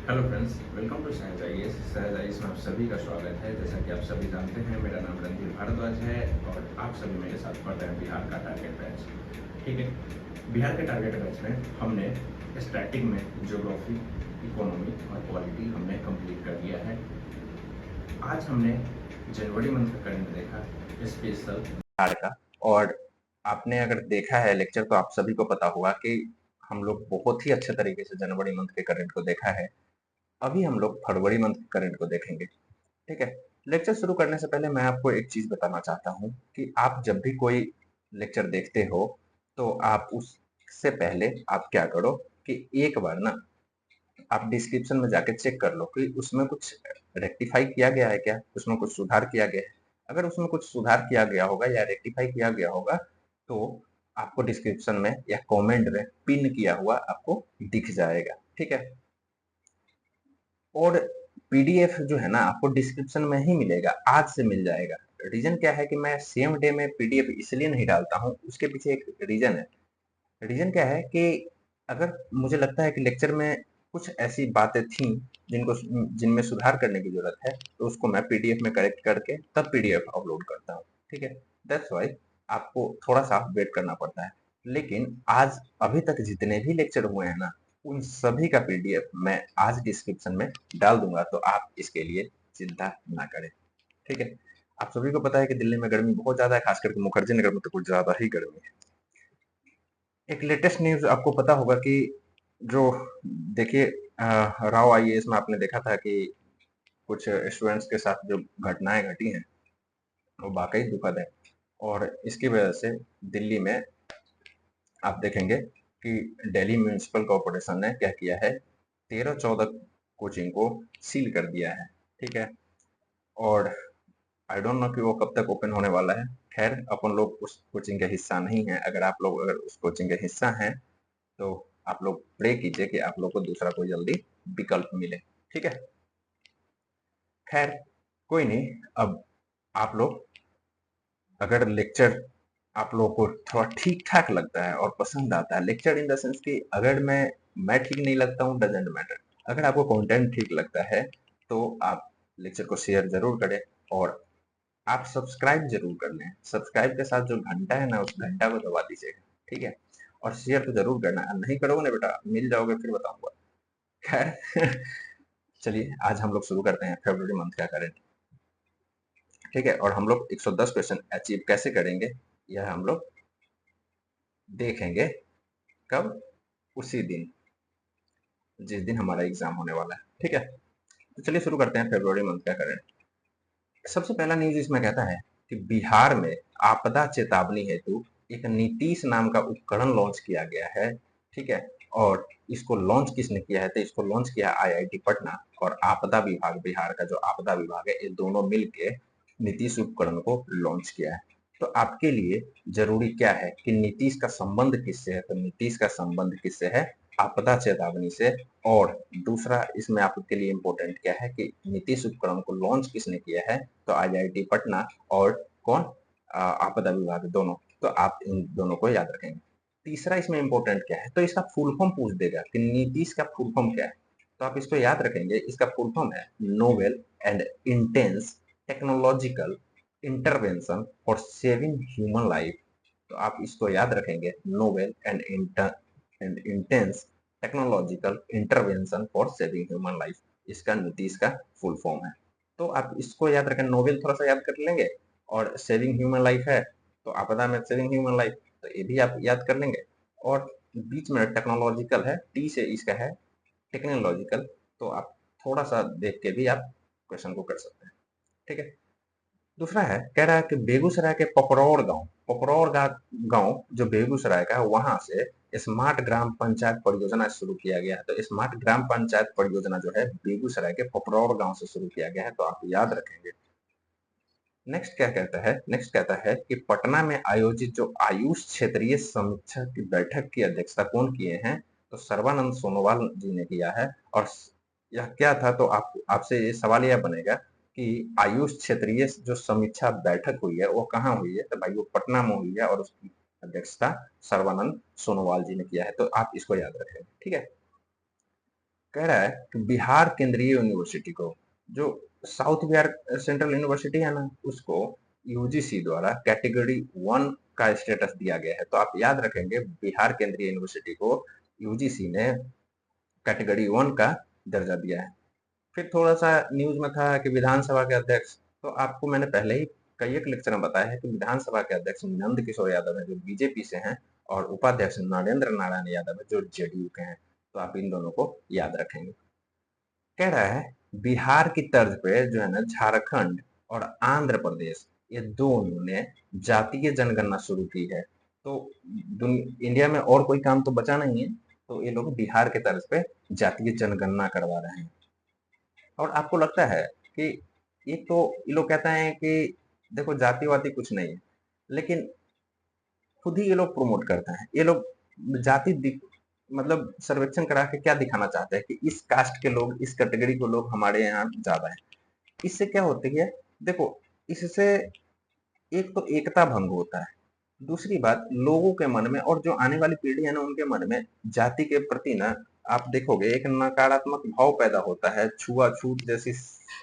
Hello friends, welcome to science IAS. Science IAS में आप सभी का स्वागत है। जैसा कि आप सभी जानते हैं, मेरा नाम रणधीर भारद्वाज है और आप सभी मेरे साथ पढ़ रहे हैं बिहार का टारगेट बैच। ठीक है, बिहार के टारगेट बैच में हमने स्टैटिक में ज्योग्राफी, इकोनॉमी और पॉलिटी हमने कंप्लीट कर दिया है। आज हमने जनवरी मंथ का करंट देखा स्पेशल बिहार का। और आपने अगर देखा है लेक्चर तो आप सभी को पता होगा कि हम लोग बहुत ही अच्छे तरीके से जनवरी मंथ के करंट को देखा है। अभी हम लोग फरवरी मंथ के करंट को देखेंगे। ठीक है, लेक्चर शुरू करने से पहले मैं आपको एक चीज बताना चाहता हूँ कि आप जब भी कोई लेक्चर देखते हो तो आप उससे पहले आप क्या करो कि एक बार ना आप डिस्क्रिप्शन में जाके चेक कर लो कि उसमें कुछ रेक्टिफाई किया गया है क्या, उसमें कुछ सुधार किया गया है। अगर उसमें कुछ सुधार किया गया होगा या रेक्टिफाई किया गया होगा तो आपको डिस्क्रिप्शन में या कमेंट में पिन किया हुआ आपको दिख जाएगा। ठीक है, और पीडीएफ जो है ना आपको डिस्क्रिप्शन में ही मिलेगा, आज से मिल जाएगा। रीजन क्या है कि मैं सेम डे में पीडीएफ इसलिए नहीं डालता हूँ, उसके पीछे एक रीजन है। रीजन क्या है कि अगर मुझे लगता है कि लेक्चर में कुछ ऐसी बातें थी जिनमें सुधार करने की जरूरत है तो उसको मैं पीडीएफ में करेक्ट करके तब पीडीएफ अपलोड करता हूँ। ठीक है, दैट्स वाई आपको थोड़ा सा वेट करना पड़ता है। लेकिन आज अभी तक जितने भी लेक्चर हुए हैं ना उन सभी का पीडीएफ मैं आज डिस्क्रिप्शन में डाल दूंगा, तो आप इसके लिए चिंता ना करें। ठीक है, आप सभी को पता है कि दिल्ली में गर्मी बहुत ज्यादा है, खास करके मुखर्जी नगर में तो कुछ ज्यादा ही गर्मी है। एक लेटेस्ट न्यूज आपको पता होगा कि जो देखिए राव आईएएस में आपने देखा था कि कुछ स्टूडेंट्स के साथ जो घटनाएं घटी हैं वो वाकई दुखद है। और इसकी वजह से दिल्ली में आप देखेंगे कि दिल्ली म्यूनिसिपल कॉरपोरेशन ने क्या किया है, 13-14 कोचिंग को सील कर दिया है। ठीक है, और आई डोंट नो कि वो कब तक ओपन होने वाला है। खैर, अपन लोग उस कोचिंग के हिस्सा नहीं है। अगर आप लोग अगर उस कोचिंग के हिस्सा हैं तो आप लोग प्रे कीजिए कि आप लोग को दूसरा कोई जल्दी विकल्प मिले। ठीक है, खैर कोई नहीं। अब आप लोग अगर लेक्चर आप लोगों को थोड़ा ठीक ठाक लगता है और पसंद आता है, लेक्चर इन द सेंस कि अगर मैं ठीक नहीं लगता हूँ डजेंट मैटर, अगर आपको कंटेंट ठीक लगता है तो आप लेक्चर को शेयर जरूर करें और आप सब्सक्राइब जरूर कर लें। सब्सक्राइब के साथ जो घंटा है ना उस घंटा को दबा दीजिएगा। ठीक है, और शेयर तो जरूर करना है, नहीं करोगे ना बेटा मिल जाओगे फिर बताऊंगा। खैर चलिए आज हम लोग शुरू करते हैं फरवरी मंथ का करंट। ठीक है, और हम लोग 110 क्वेश्चन अचीव कैसे करेंगे यह हम लोग देखेंगे। कब? उसी दिन जिस दिन हमारा एग्जाम होने वाला है। ठीक है, तो चलिए शुरू करते हैं फरवरी मंथ का करंट। सबसे पहला न्यूज इसमें कहता है कि बिहार में आपदा चेतावनी हेतु एक नीतीश नाम का उपकरण लॉन्च किया गया है। ठीक है, और इसको लॉन्च किसने किया है? तो इसको लॉन्च किया आईआईटी पटना और आपदा विभाग, बिहार का जो आपदा विभाग है, ये दोनों मिलके नीतीश उपकरण को लॉन्च किया है। तो आपके लिए जरूरी क्या है कि नीतीश का संबंध किससे है? तो नीतीश का संबंध किससे है? आपदा चेतावनी से। और दूसरा इसमें आपके लिए इम्पोर्टेंट क्या है कि नीतीश उपकरण को लॉन्च किसने किया है? तो आईआईटी पटना और कौन? आपदा विभाग, दोनों। तो आप इन दोनों को याद रखेंगे। तीसरा इसमें इम्पोर्टेंट क्या है? तो इसका फुल फॉर्म पूछ देगा कि नीतीश का फुल फॉर्म क्या है। तो आप इसको याद रखेंगे, इसका फुल फॉर्म है novel and intense technological intervention for saving human life. तो आप इसको याद रखेंगे, novel and intense technological intervention for saving human life, इसका नीतीश का फुल फॉर्म है। तो आप इसको याद रखें, नोवेल थोड़ा सा याद कर लेंगे और सेविंग ह्यूमन लाइफ है तो आपदा में सेविंग ह्यूमन लाइफ, तो ये भी आप याद कर लेंगे। और बीच में टेक्नोलॉजिकल है, टी से इसका है टेक्नोलॉजिकल, तो आप थोड़ा सा देख के भी आप क्वेश्चन को कर सकते हैं। ठीक है, दूसरा है, कह रहा है कि बेगूसराय के पपरौर गांव जो बेगूसराय का है वहां से स्मार्ट ग्राम पंचायत परियोजना शुरू किया गया है। तो स्मार्ट ग्राम पंचायत परियोजना जो है बेगूसराय के पपरौर गांव से शुरू किया गया है, तो आप याद रखेंगे। नेक्स्ट क्या कहता है? नेक्स्ट कहता है कि पटना में आयोजित जो आयुष क्षेत्रीय समीक्षा की बैठक की अध्यक्षता कौन किए हैं? तो सर्बानंद सोनोवाल जी ने किया है। और यह क्या था? तो आपसे ये सवाल यह बनेगा कि आयुष क्षेत्रीय जो समीक्षा बैठक हुई है वो कहाँ हुई है? तो भाई वो पटना में हुई है और उसकी अध्यक्षता सर्बानंद सोनोवाल जी ने किया है। तो आप इसको याद रखें। ठीक है, कह रहा है कि बिहार केंद्रीय यूनिवर्सिटी को, जो साउथ बिहार सेंट्रल यूनिवर्सिटी है ना, उसको यूजीसी द्वारा कैटेगरी 1 का स्टेटस दिया गया है। तो आप याद रखेंगे, बिहार केंद्रीय यूनिवर्सिटी को यूजीसी ने कैटेगरी 1 का दर्जा दिया है। फिर थोड़ा सा न्यूज में था कि विधानसभा के अध्यक्ष, तो आपको मैंने पहले ही कई एक लेक्चर में बताया है कि विधानसभा के अध्यक्ष नंद किशोर यादव है जो बीजेपी से हैं, और उपाध्यक्ष नरेंद्र नारायण यादव है जो जेडीयू के हैं। तो आप इन दोनों को याद रखेंगे। कह रहा है बिहार की तर्ज पे जो है ना, झारखंड और आंध्र प्रदेश, ये दोनों ने जातीय जनगणना शुरू की है। तो इंडिया में और कोई काम तो बचा नहीं है, तो ये लोग बिहार के तर्ज पे जातीय जनगणना करवा रहे हैं। और आपको लगता है कि ये तो, ये लोग कहते हैं कि देखो जातिवादी कुछ नहीं है, लेकिन खुद ही ये लोग प्रमोट करते हैं। ये लोग मतलब सर्वेक्षण करा के क्या दिखाना चाहते हैं कि इस कास्ट के लोग, इस कैटेगरी के लोग हमारे यहाँ ज्यादा है। इससे क्या होती है, देखो, इससे एक तो एकता भंग होता है, दूसरी बात लोगों के मन में और जो आने वाली पीढ़ी है ना, उनके मन में जाति के प्रति ना, आप देखोगे एक नकारात्मक भाव पैदा होता है। छुआछूत जैसी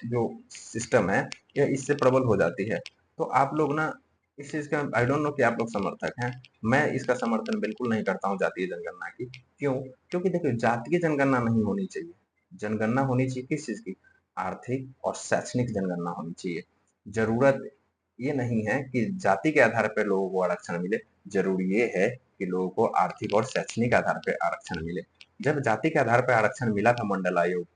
जो सिस्टम है, यह इससे प्रबल हो जाती है। तो आप लोग ना इस चीज का, आई डोंट नो कि आप लोग समर्थक हैं, मैं इसका समर्थन बिल्कुल नहीं करता हूँ जातीय जनगणना की। क्यों? क्योंकि देखिए, जातीय जनगणना नहीं होनी चाहिए। जनगणना होनी चाहिए किस चीज की? आर्थिक और शैक्षणिक जनगणना होनी चाहिए। जरूरत ये नहीं है कि जाति के आधार पर लोगों को आरक्षण मिले, जरूरी ये है कि लोगों को आर्थिक और शैक्षणिक आधार पर आरक्षण मिले। जब जाति के आधार पर आरक्षण मिला था मंडल आयोग,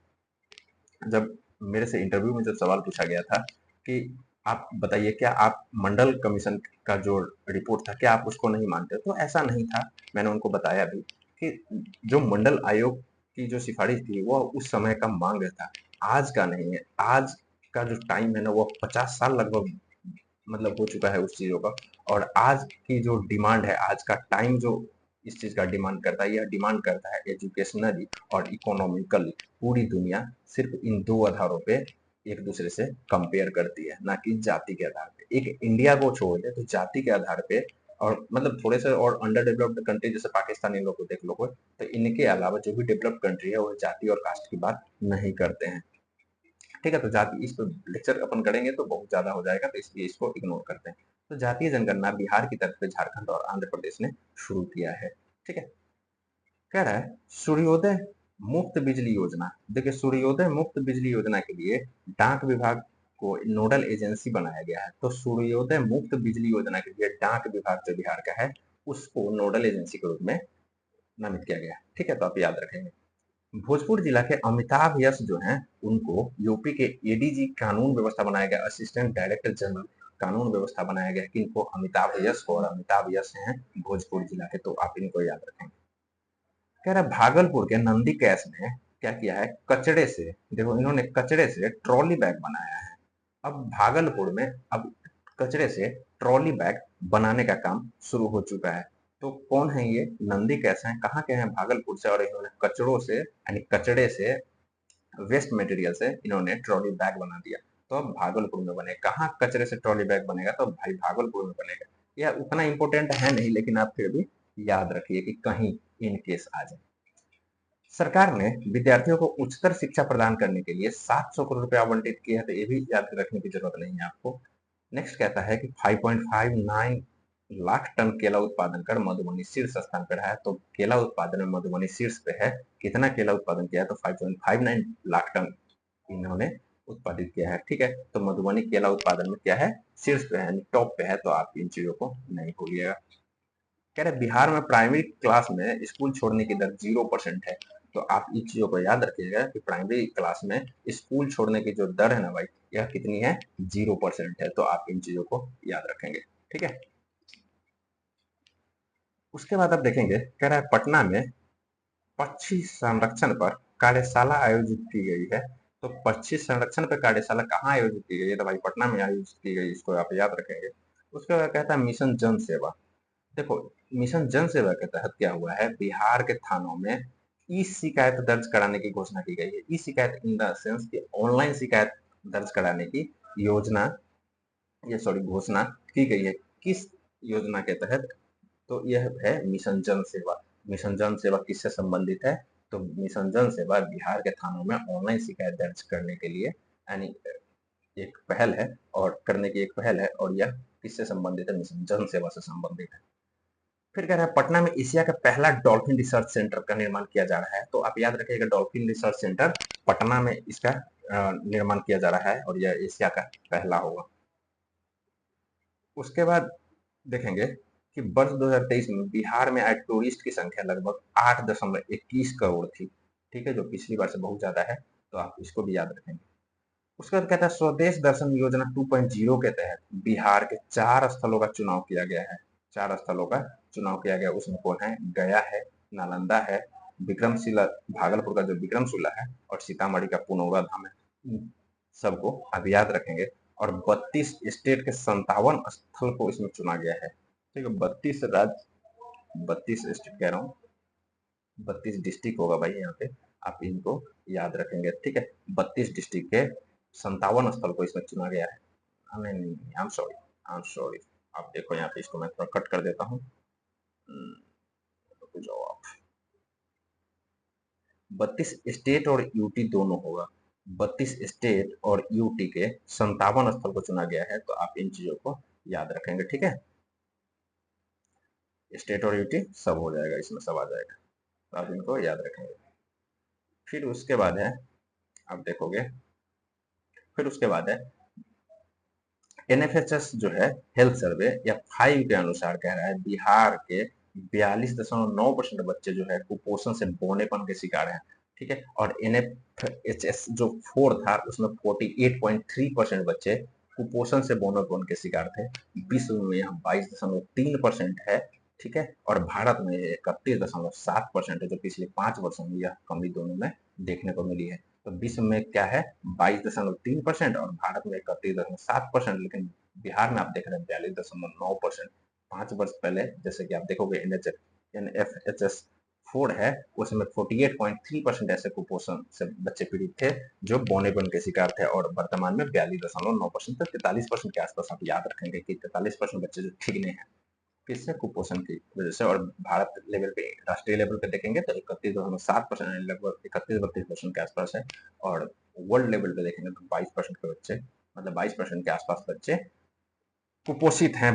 जब मेरे से इंटरव्यू में जब सवाल पूछा गया था कि आप बताइए क्या आप मंडल कमीशन का जो रिपोर्ट था क्या आप उसको नहीं मानते, तो ऐसा नहीं था। मैंने उनको बताया भी कि जो मंडल आयोग की जो सिफारिश थी वह उस समय का मांग था, आज का नहीं है। आज का जो टाइम है ना, वो 50 साल लगभग मतलब हो चुका है उस चीजों का। और आज की जो डिमांड है, आज का टाइम जो इस चीज का डिमांड करता है, यह डिमांड करता है एजुकेशनली और इकोनॉमिकली। पूरी दुनिया सिर्फ इन दो आधारों पे एक दूसरे से कंपेयर करती है, ना कि जाति के आधार पे। एक इंडिया को छोड़ दे तो जाति के आधार पे, और मतलब थोड़े से और अंडर डेवलप्ड कंट्री जैसे पाकिस्तान, इन लोग को देख लो, तो इनके अलावा जो भी डेवलप्ड कंट्री है वो जाति और कास्ट की बात नहीं करते हैं। ठीक है, तो जाति, इस पर लेक्चर अपन करेंगे तो बहुत ज्यादा हो जाएगा, तो इसलिए इसको इग्नोर करते हैं। तो जातीय जनगणना बिहार की तरफ पे झारखंड और आंध्र प्रदेश ने शुरू किया है। ठीक है। कह रहा है सूर्योदय मुफ्त बिजली योजना। देखिए, सूर्योदय मुफ्त बिजली योजना के लिए डाक विभाग को नोडल एजेंसी बनाया गया है। तो सूर्योदय मुफ्त बिजली योजना के लिए डाक विभाग जो बिहार का है, उसको नोडल एजेंसी के रूप में नामित किया गया है। ठीक है, तो आप याद रखेंगे। भोजपुर जिला के अमिताभ यश जो हैं, उनको यूपी के एडीजी कानून व्यवस्था बनाया गया, असिस्टेंट डायरेक्टर जनरल कानून व्यवस्था बनाया गया, किनको? अमिताभ यश को। और अमिताभ यश हैं भोजपुर जिला के, तो आप इनको याद रखेंगे। कह रहा है भागलपुर के नंदी कैश ने क्या किया है, कचड़े से, देखो इन्होंने कचड़े से ट्रॉली बैग बनाया है। अब भागलपुर में अब कचरे से ट्रॉली बैग बनाने का काम शुरू हो चुका है। तो कौन है ये? नंदी कैसे हैं, कहाँ के हैं? भागलपुर से। और इन्होंने कचड़ों से, यानी कचड़े से, वेस्ट मटेरियल से इन्होंने ट्रॉली बैग बना दिया। तो अब भागलपुर में बने। कहाँ कचरे से ट्रॉली बैग बनेगा? तो भाई भागलपुर में बनेगा। यह उतना इंपॉर्टेंट है नहीं, लेकिन आप फिर भी याद रखिए कि कहीं इन केस आ जाए। सरकार ने विद्यार्थियों को उच्चतर शिक्षा प्रदान करने के लिए 700 करोड़ रुपए आवंटित किए हैं, तो ये भी याद रखने की जरूरत नहीं है आपको। नेक्स्ट कहता है कि 5.59 लाख टन केला उत्पादन कर मधुबनी शीर्ष स्थान पर है। तो केला उत्पादन में मधुबनी शीर्ष पे है। कितना केला उत्पादन किया है? तो 5.59 लाख टन इन्होंने उत्पादित किया है। ठीक है, तो मधुबनी केला उत्पादन में क्या है? शीर्ष पे है, टॉप पे है। तो आप इन चीजों को नहीं भूलिएगा। कह रहे बिहार में प्राइमरी क्लास में स्कूल छोड़ने की दर 0% है। तो आप इस चीजों को याद रखिएगा कि प्राइमरी क्लास में स्कूल छोड़ने की जो दर है ना भाई, यह कितनी है? 0% है। तो आप इन चीजों को याद रखेंगे। ठीक है। उसके बाद आप देखेंगे, कह रहा है पटना में पक्षी संरक्षण पर कार्यशाला आयोजित की गई है। तो पक्षी संरक्षण पर कार्यशाला कहाँ आयोजित की गई है? तो भाई पटना में आयोजित की गई, इसको आप याद रखेंगे। उसके बाद कहता है मिशन जन सेवा। देखो, मिशन जन सेवा के तहत क्या हुआ है, बिहार के थानों में ई शिकायत दर्ज कराने की घोषणा की गई है। ई शिकायत इन द सेंस कि ऑनलाइन शिकायत दर्ज कराने की योजना, ये सॉरी घोषणा की गई है। किस योजना के तहत? तो यह है मिशन जन सेवा। मिशन जन सेवा किससे संबंधित है? तो मिशन जन सेवा बिहार के थानों में ऑनलाइन शिकायत दर्ज करने के लिए यानी एक पहल है और करने की एक पहल है, और यह किससे संबंधित है? मिशन जन सेवा से संबंधित है। फिर कह रहा है पटना में एशिया का पहला डॉल्फिन रिसर्च सेंटर का निर्माण किया जा रहा है। तो आप याद रखिएगा, डॉल्फिन रिसर्च सेंटर पटना में इसका निर्माण किया जा रहा है और यह एशिया का पहला होगा। उसके बाद देखेंगे कि वर्ष 2023 में बिहार में आए टूरिस्ट की संख्या लगभग 8.21 करोड़ थी। ठीक है, जो पिछली बार से बहुत ज्यादा है, तो आप इसको भी याद रखेंगे। उसके बाद कहता है स्वदेश दर्शन योजना 2.0 के तहत बिहार के 4 स्थलों का चुनाव किया गया है। 4 स्थलों का चुनाव किया गया, उसमें कौन है? गया है, नालंदा है, विक्रमशिला भागलपुर का जो विक्रमशिला है, और सीतामढ़ी का पुनौरा धाम है। सबको अब याद रखेंगे। और 32 स्टेट के 57 स्थल को इसमें चुना गया है। ठीक है, 32 राज्य, 32 स्टेट कह रहा हूँ, 32 डिस्ट्रिक्ट होगा भाई यहाँ पे, आप इनको याद रखेंगे। ठीक है, 32 डिस्ट्रिक्ट के 57 स्थल को इसमें चुना गया है। नहीं नहीं, I am sorry, I am sorry. आप देखो यहाँ पे, इसको मैं थोड़ा कट कर देता हूँ। जाओ आप, 32 स्टेट और यूटी दोनों होगा। 32 स्टेट और यूटी के 57 स्थल को चुना गया है, तो आप इन चीजों को याद रखेंगे। ठीक है, स्टेट और यूटी सब हो जाएगा, इसमें सब आ जाएगा, तो आप इनको याद रखेंगे। फिर उसके बाद है, आप देखोगे, फिर उसके बाद है एनएफएचएस जो है हेल्थ सर्वे या 5 के अनुसार कह रहा है बिहार के 42.9% बच्चे जो है कुपोषण से बौनेपन के शिकार हैं। ठीक है, और एनएफएचएस जो 4 था उसमें 48.3% बच्चे कुपोषण से बौनेपन के शिकार थे। विश्व में यहाँ 22.3% है। ठीक है, और भारत में 31.7% है, जो पिछले 5 वर्षों में यह कमी दोनों में देखने को मिली है। तो विश्व में क्या है? 22.3% और भारत में 31.7%, लेकिन बिहार में आप देख रहे हैं 42.9%। 5 वर्ष पहले जैसे कि आप देखोगे एनएफएचएस 4 है, उसमें 48.3% ऐसे कुपोषण से बच्चे पीड़ित थे जो बौनेपन के शिकार थे, और वर्तमान में 42.9%, 43% के आसपास आप याद रखेंगे कि 43% बच्चे जो ठीक नहीं है किससे? कुपोषण की वजह से। और भारत लेवल पे, राष्ट्रीय लेवल पे देखेंगे तो 31.7%, लगभग 31-32% के आसपास है। और वर्ल्ड लेवल पे देखेंगे तो 22% के बच्चे, मतलब 22% के आसपास बच्चे कुपोषित हैं,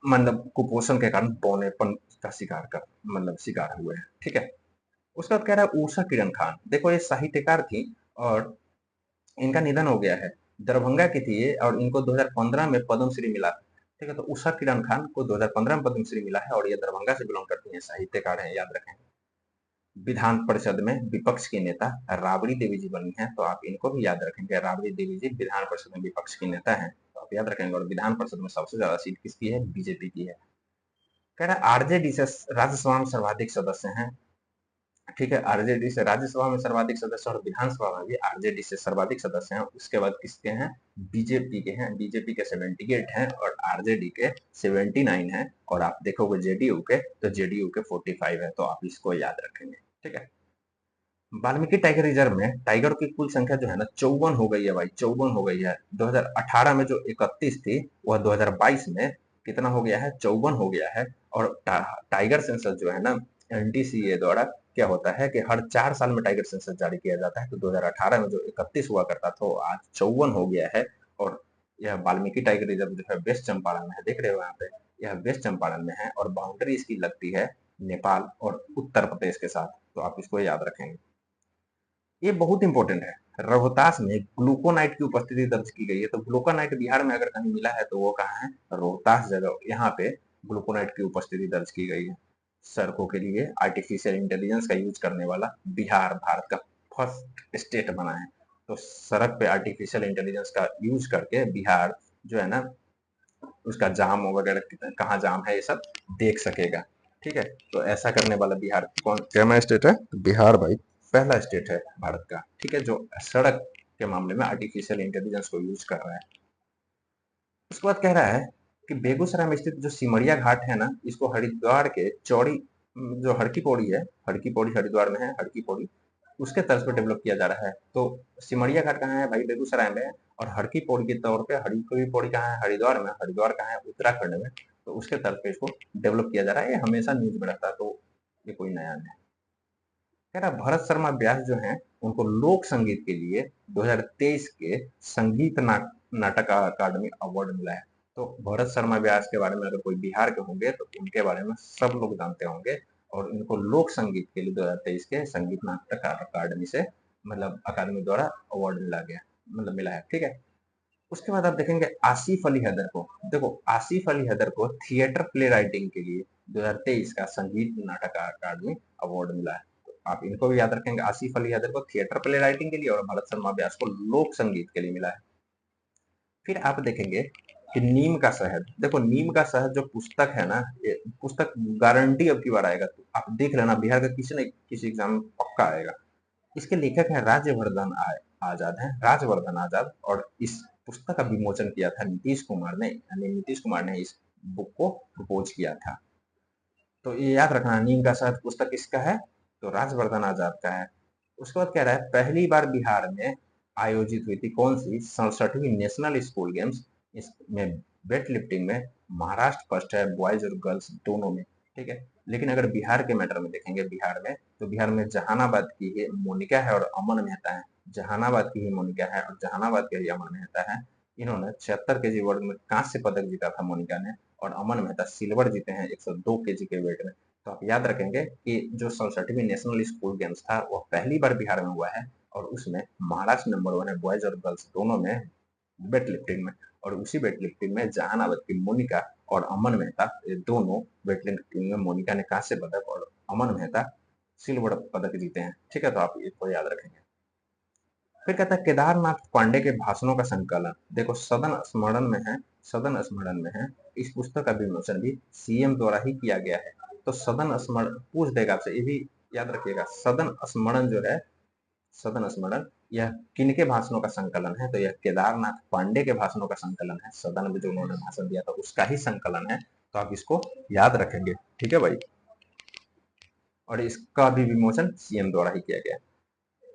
मतलब कुपोषण के कारण बौनेपन का शिकार कर, मतलब शिकार हुए हैं। ठीक है, उसके बाद कह रहा है उषा किरण खान। देखो ये साहित्यकार थी और इनका निधन हो गया है। दरभंगा की थी ये, और इनको 2015 में पद्मश्री मिला। ठीक है, तो उषा किरण खान को 2015 में पद्मश्री मिला है और ये दरभंगा से बिलोंग करती हैं, साहित्यकार हैं, याद रखें। विधान परिषद में विपक्ष की नेता राबड़ी देवी जी बनी हैं, तो आप इनको भी याद रखेंगे। राबड़ी देवी जी विधान परिषद में विपक्ष की नेता हैं, तो आप याद रखेंगे। और विधान परिषद में सबसे ज्यादा सीट किसकी है? बीजेपी की है। कह रहा है आरजेडी से राज्यसभा में सर्वाधिक सदस्य हैं। ठीक है, आरजेडी से राज्यसभा में सर्वाधिक सदस्य और विधानसभा में भी आरजेडी से सर्वाधिक सदस्य हैं। उसके बाद किसके हैं? बीजेपी के हैं। बीजेपी के 78 हैं और आरजेडी के 79 हैं। और आप देखोगे जेडीयू के, तो जेडीयू के 45 है, तो आप इसको याद रखेंगे। ठीक है, वाल्मीकि टाइगर रिजर्व में टाइगर की कुल संख्या जो है ना 54 हो गई है भाई, 54 हो गई है। 2018 में जो 31 थी, वह 2022 में कितना हो गया है? 54 हो गया है। और टाइगर सेंसस जो है ना एनटीसीए द्वारा क्या होता है कि हर 4 साल में टाइगर सेंसस जारी किया जाता है। तो 2018 में जो 31 हुआ करता था, वो आज 54 हो गया है। और यह वाल्मीकि टाइगर रिजर्व जो है वेस्ट चंपारण में है, देख रहे हो यहाँ पे, यह वेस्ट चंपारण में है और बाउंड्री इसकी लगती है नेपाल और उत्तर प्रदेश के साथ, तो आप इसको याद रखेंगे। ये बहुत इंपॉर्टेंट है। रोहतास में ग्लूकोनाइट की उपस्थिति दर्ज की गई है। तो ग्लूकोनाइट बिहार में अगर कहीं मिला है तो वो कहाँ है? रोहतास जगह, यहाँ पे ग्लूकोनाइट की उपस्थिति दर्ज की गई है। सड़कों के लिए आर्टिफिशियल इंटेलिजेंस का यूज करने वाला बिहार भारत का फर्स्ट स्टेट बना है। तो सड़क पे आर्टिफिशियल इंटेलिजेंस का यूज करके बिहार जो है ना, उसका जाम वगैरह कहाँ जाम है ये सब देख सकेगा। ठीक है, तो ऐसा करने वाला बिहार कौन क्या स्टेट है? बिहार भाई पहला स्टेट है भारत का। ठीक है, जो सड़क के मामले में आर्टिफिशियल इंटेलिजेंस को यूज कर रहा है। उसके बाद कह रहा है कि बेगूसराय में स्थित जो सिमरिया घाट है ना, इसको हरिद्वार के चौड़ी, जो हरकी पौड़ी है, हरकी पौड़ी हरिद्वार में है, हरकी पौड़ी उसके तर्ज पर डेवलप किया जा रहा है। तो सिमरिया घाट कहाँ है भाई? बेगूसराय में। और हरकी पौड़ी के तौर पे हरकी पौड़ी कहाँ है? हरिद्वार में। हरिद्वार कहाँ है? उत्तराखंड में। तो उसके तर्ज पे इसको डेवलप किया जा रहा है। ये हमेशा न्यूज में रहता है, तो ये कोई नया नहीं। कह रहा भरत शर्मा व्यास जो हैं उनको लोक संगीत के लिए 2023 के संगीत नाटक अकादमी अवार्ड मिला है। तो भरत शर्मा व्यास के बारे में अगर कोई बिहार के होंगे तो उनके बारे में सब लोग जानते होंगे, और इनको लोक संगीत के लिए 2023 के संगीत नाटक अकादमी से मतलब अकादमी द्वारा अवार्ड मिला गया, मतलब मिला है। ठीक है, उसके बाद आप देखेंगे आसिफ अली हैदर को। देखो आसिफ अली हैदर को थिएटर प्ले राइटिंग के लिए 2023 का संगीत नाटक अकादमी अवार्ड मिला है। तो आप इनको भी याद रखेंगे, आसिफ अली हैदर को थिएटर प्ले राइटिंग के लिए और भरत शर्मा व्यास को लोक संगीत के लिए मिला है। फिर आप देखेंगे कि नीम का शहद। देखो नीम का शहद जो पुस्तक है ना, ये पुस्तक गारंटी अब की बार आएगा, तो आप देख लेना बिहार का किसी न किसी एग्जाम में पक्का आएगा। इसके लेखक हैं राजवर्धन आजाद हैं, राजवर्धन आजाद, और इस पुस्तक का विमोचन किया था नीतीश कुमार ने, यानी नीतीश कुमार ने इस बुक को प्रपोज किया था। तो ये याद रखना, नीम का शहद पुस्तक किसका है, तो राजवर्धन आजाद का है। उसके बाद कह रहा है पहली बार बिहार में आयोजित हुई थी कौन सी 67वीं नेशनल स्कूल गेम्स, इसमें वेट लिफ्टिंग में महाराष्ट्र फर्स्ट है, बॉयज और गर्ल्स दोनों में। ठीक है, लेकिन अगर बिहार के मैटर में देखेंगे बिहार में, तो बिहार में जहानाबाद की ही मोनिका है और अमन मेहता है। जहानाबाद की ही मोनिका है और जहानाबाद के ही अमन मेहता है। इन्होंने 76 केजी वर्ग में कांस्य पदक जीता था मोनिका ने, और अमन मेहता सिल्वर जीते हैं 102 केजी के वेट में। तो आप याद रखेंगे कि जो 67वीं नेशनल स्कूल गेम्स था वो पहली बार बिहार में हुआ है, और उसमें महाराष्ट्र नंबर 1 है, बॉयज और गर्ल्स दोनों में वेट लिफ्टिंग में। और उसी वेट लिफ्टिंग में जहानाबाद की मोनिका और अमन मेहता, ये दोनों वेट लिफ्टिंग में मोनिका ने कांस्य पदक और अमन मेहता सिल्वर पदक जीते हैं। ठीक है, तो आप इसको याद रखेंगे। फिर कहता है केदारनाथ पांडे के भाषणों का संकलन। देखो सदन स्मरण में है, सदन स्मरण में है, इस पुस्तक का विमोचन भी सीएम द्वारा ही किया गया है। तो सदन स्मरण पूछ देगा आपसे, ये भी याद रखिएगा। सदन स्मरण जो है, सदन स्मरण, यह किनके भाषणों का संकलन है, तो यह केदारनाथ पांडे के भाषणों का संकलन है। सदन में जो उन्होंने भाषण दिया था उसका ही संकलन है, तो आप इसको याद रखेंगे। ठीक है भाई, और इसका भी विमोचन सीएम द्वारा ही किया गया।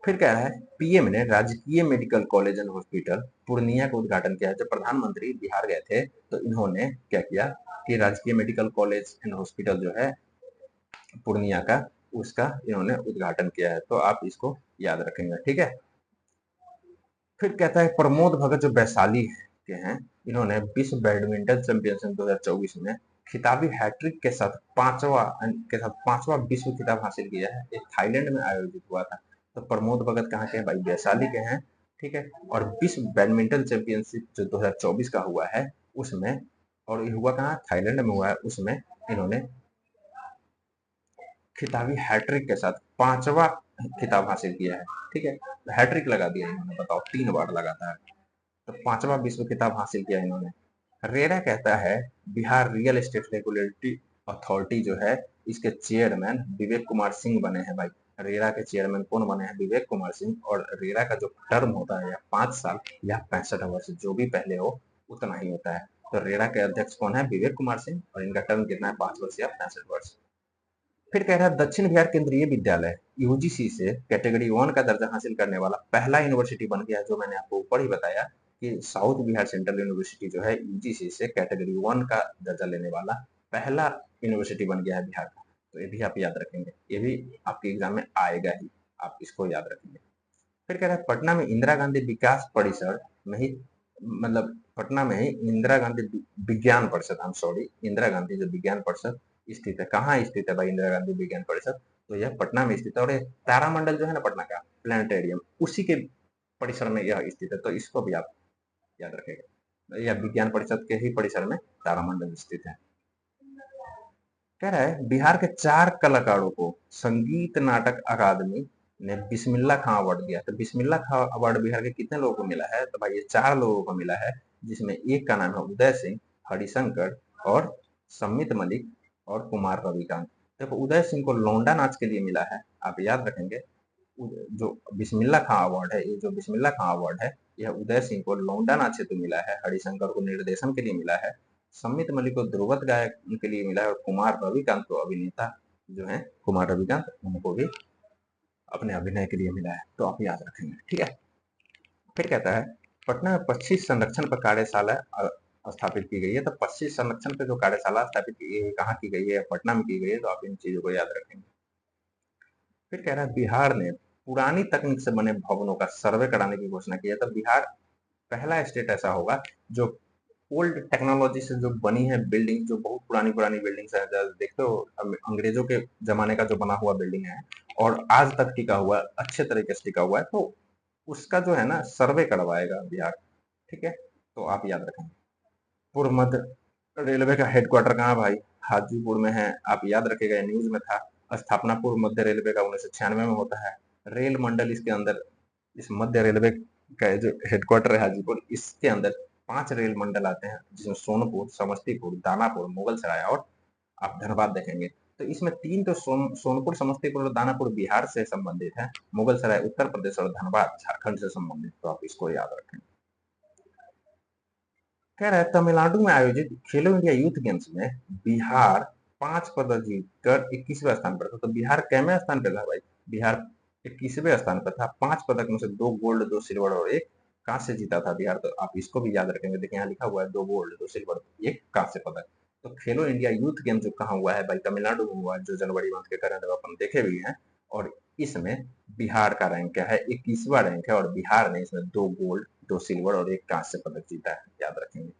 फिर कह रहा है पीएम ने राजकीय medical college and hospital Purnia का उद्घाटन किया। जब प्रधानमंत्री बिहार गए थे तो इन्होंने क्या किया कि राजकीय मेडिकल कॉलेज एंड हॉस्पिटल जो है पूर्णिया का, उसका इन्होंने उद्घाटन किया है। तो आप इसको याद रखेंगे। ठीक है, फिर कहता है प्रमोद भगत जो वैशाली के हैं, इन्होंने विश्व बैडमिंटन चैंपियनशिप 2024 में खिताबी हैट्रिक के साथ पांचवा विश्व खिताब हासिल किया है। एक थाईलैंड में आयोजित हुआ था। तो प्रमोद भगत कहाँ के हैं भाई, वैशाली के हैं। ठीक है, और विश्व बैडमिंटन चैंपियनशिप जो 2024 का हुआ है उसमें, और ये हुआ कहाँ, थाईलैंड में हुआ है, उसमें इन्होंने खिताबी हैट्रिक के साथ पांचवा खिताब हासिल किया है। ठीक है, हैट्रिक लगा दिया इन्होंने, बताओ 3 बार लगातार, तो पांचवा विश्व खिताब हासिल किया इन्होंने। रेरा कहता है Bihar real estate regulatory authority जो है, इसके चेयरमैन विवेक कुमार सिंह बने हैं भाई। रेरा के चेयरमैन कौन बने हैं, विवेक कुमार सिंह। और रेरा का जो टर्म होता है या 5 साल या 65 वर्ष, जो भी पहले हो उतना ही होता है। तो रेरा के अध्यक्ष कौन है, विवेक कुमार सिंह, और इनका टर्म कितना है, 5 वर्ष या 65 वर्ष। फिर कह रहा है दक्षिण बिहार केंद्रीय विद्यालय यूजीसी से कैटेगरी 1 का दर्जा हासिल करने वाला पहला यूनिवर्सिटी बन गया। जो मैंने आपको ऊपर ही बताया कि साउथ बिहार सेंट्रल यूनिवर्सिटी जो है यूजीसी से कैटेगरी 1 का दर्जा लेने वाला पहला यूनिवर्सिटी बन गया है बिहार का। तो ये भी आप याद रखेंगे, ये भी आपके एग्जाम में आएगा ही, आप इसको याद रखेंगे। फिर कह रहा है पटना में इंदिरा गांधी विकास परिसर में ही, मतलब पटना में ही इंदिरा गांधी विज्ञान परिषद, हम सॉरी, इंदिरा गांधी जो विज्ञान परिषद स्थित है। कहाँ स्थित है भाई इंदिरा गांधी विज्ञान परिषद, तो यह पटना में स्थित है। और ये तारामंडल जो है ना पटना का प्लानिटेरियम, उसी के परिसर में यह स्थित है। तो इसको भी आप याद रखेगा, यह विज्ञान परिषद के ही परिसर में तारामंडल स्थित है। कह रहा है बिहार के 4 कलाकारों को संगीत नाटक अकादमी ने बिस्मिल्लाह खां अवार्ड दिया। तो बिस्मिल्लाह खां अवार्ड बिहार के कितने लोगों को मिला है, तो भाई ये 4 लोगों को मिला है, जिसमें एक का नाम है उदय सिंह, हरिशंकर और सम्मित मलिक और कुमार रविकांत। देखो उदय सिंह को लौंडा नाच के लिए मिला है, आप याद रखेंगे। जो बिस्मिल्लाह खां अवार्ड है, ये जो बिस्मिल्लाह खां अवार्ड है, यह उदय सिंह को लौंडा नाच हेतु मिला है, हरिशंकर को निर्देशन के लिए मिला है, सम्मित मलिक को ध्रुवत गायक के लिए मिला है, और कुमार रविकांत को अभिनेता जो है कुमार रविकांत, उनको भी अपने अभिनय के लिए मिला है। तो आप याद रखेंगे। ठीक है, फिर कहता है पटना में पक्षी संरक्षण पर कार्यशाला स्थापित की गई है। तो पक्षी संरक्षण पर जो कार्यशाला स्थापित की गई है, कहाँ की गई है, पटना में की गई है। तो आप इन चीजों को याद रखेंगे। फिर कह रहा है बिहार ने पुरानी तकनीक से बने भवनों का सर्वे कराने की घोषणा की है। तो बिहार पहला स्टेट ऐसा होगा जो ओल्ड टेक्नोलॉजी से जो बनी है बिल्डिंग, जो बहुत पुरानी पुरानी बिल्डिंग्स है, देखते हो अंग्रेजों के जमाने का जो बना हुआ बिल्डिंग है और आज तक टिका हुआ, अच्छे तरीके से टिका हुआ है, तो उसका जो है ना सर्वे करवाएगा बिहार। ठीक है, तो आप याद रखें। पूर्व मध्य रेलवे का हेडक्वार्टर कहाँ भाई? हाजीपुर में है। आप याद रखेगा, न्यूज में था। स्थापना पूर्व मध्य रेलवे का 1996 में होता है। रेल मंडल इसके अंदर, इस मध्य रेलवे का जो हेडक्वार्टर है हाजीपुर, इसके अंदर 5 रेल मंडल आते हैं, जिसमें सोनपुर, समस्तीपुर, दानापुर, मुगलसराय और आप धनबाद देखेंगे। तो इसमें 3 तो सोनपुर, समस्तीपुर और दानापुर बिहार से संबंधित है, मुगलसराय उत्तर प्रदेश और धनबाद झारखंड से संबंधित। तो आप इसको याद रखें। कह रहा है तमिलनाडु में आयोजित खेलो इंडिया यूथ गेम्स में बिहार 5 पदक जीतकर 21वें स्थान पर था। तो बिहार कैवें स्थान पर था भाई? बिहार 21वें स्थान पर था। 5 पदक में से 2 गोल्ड, 2 सिल्वर और 1 कांस्य जीता था बिहार। तो आप इसको भी याद रखेंगे। देखिए यहाँ लिखा हुआ है 2 गोल्ड, 2 सिल्वर, 1 कांस्य पदक। तो खेलो इंडिया यूथ गेम जो कहाँ हुआ है भाई? तमिलनाडु में हुआ है, जो जनवरी मंथ के करंट अपन देखे भी हैं। और इसमें बिहार का रैंक क्या है? 21वां रैंक है और बिहार ने इसमें 2 गोल्ड, 2 सिल्वर और 1 कांस्य पदक जीता है, याद रखेंगे।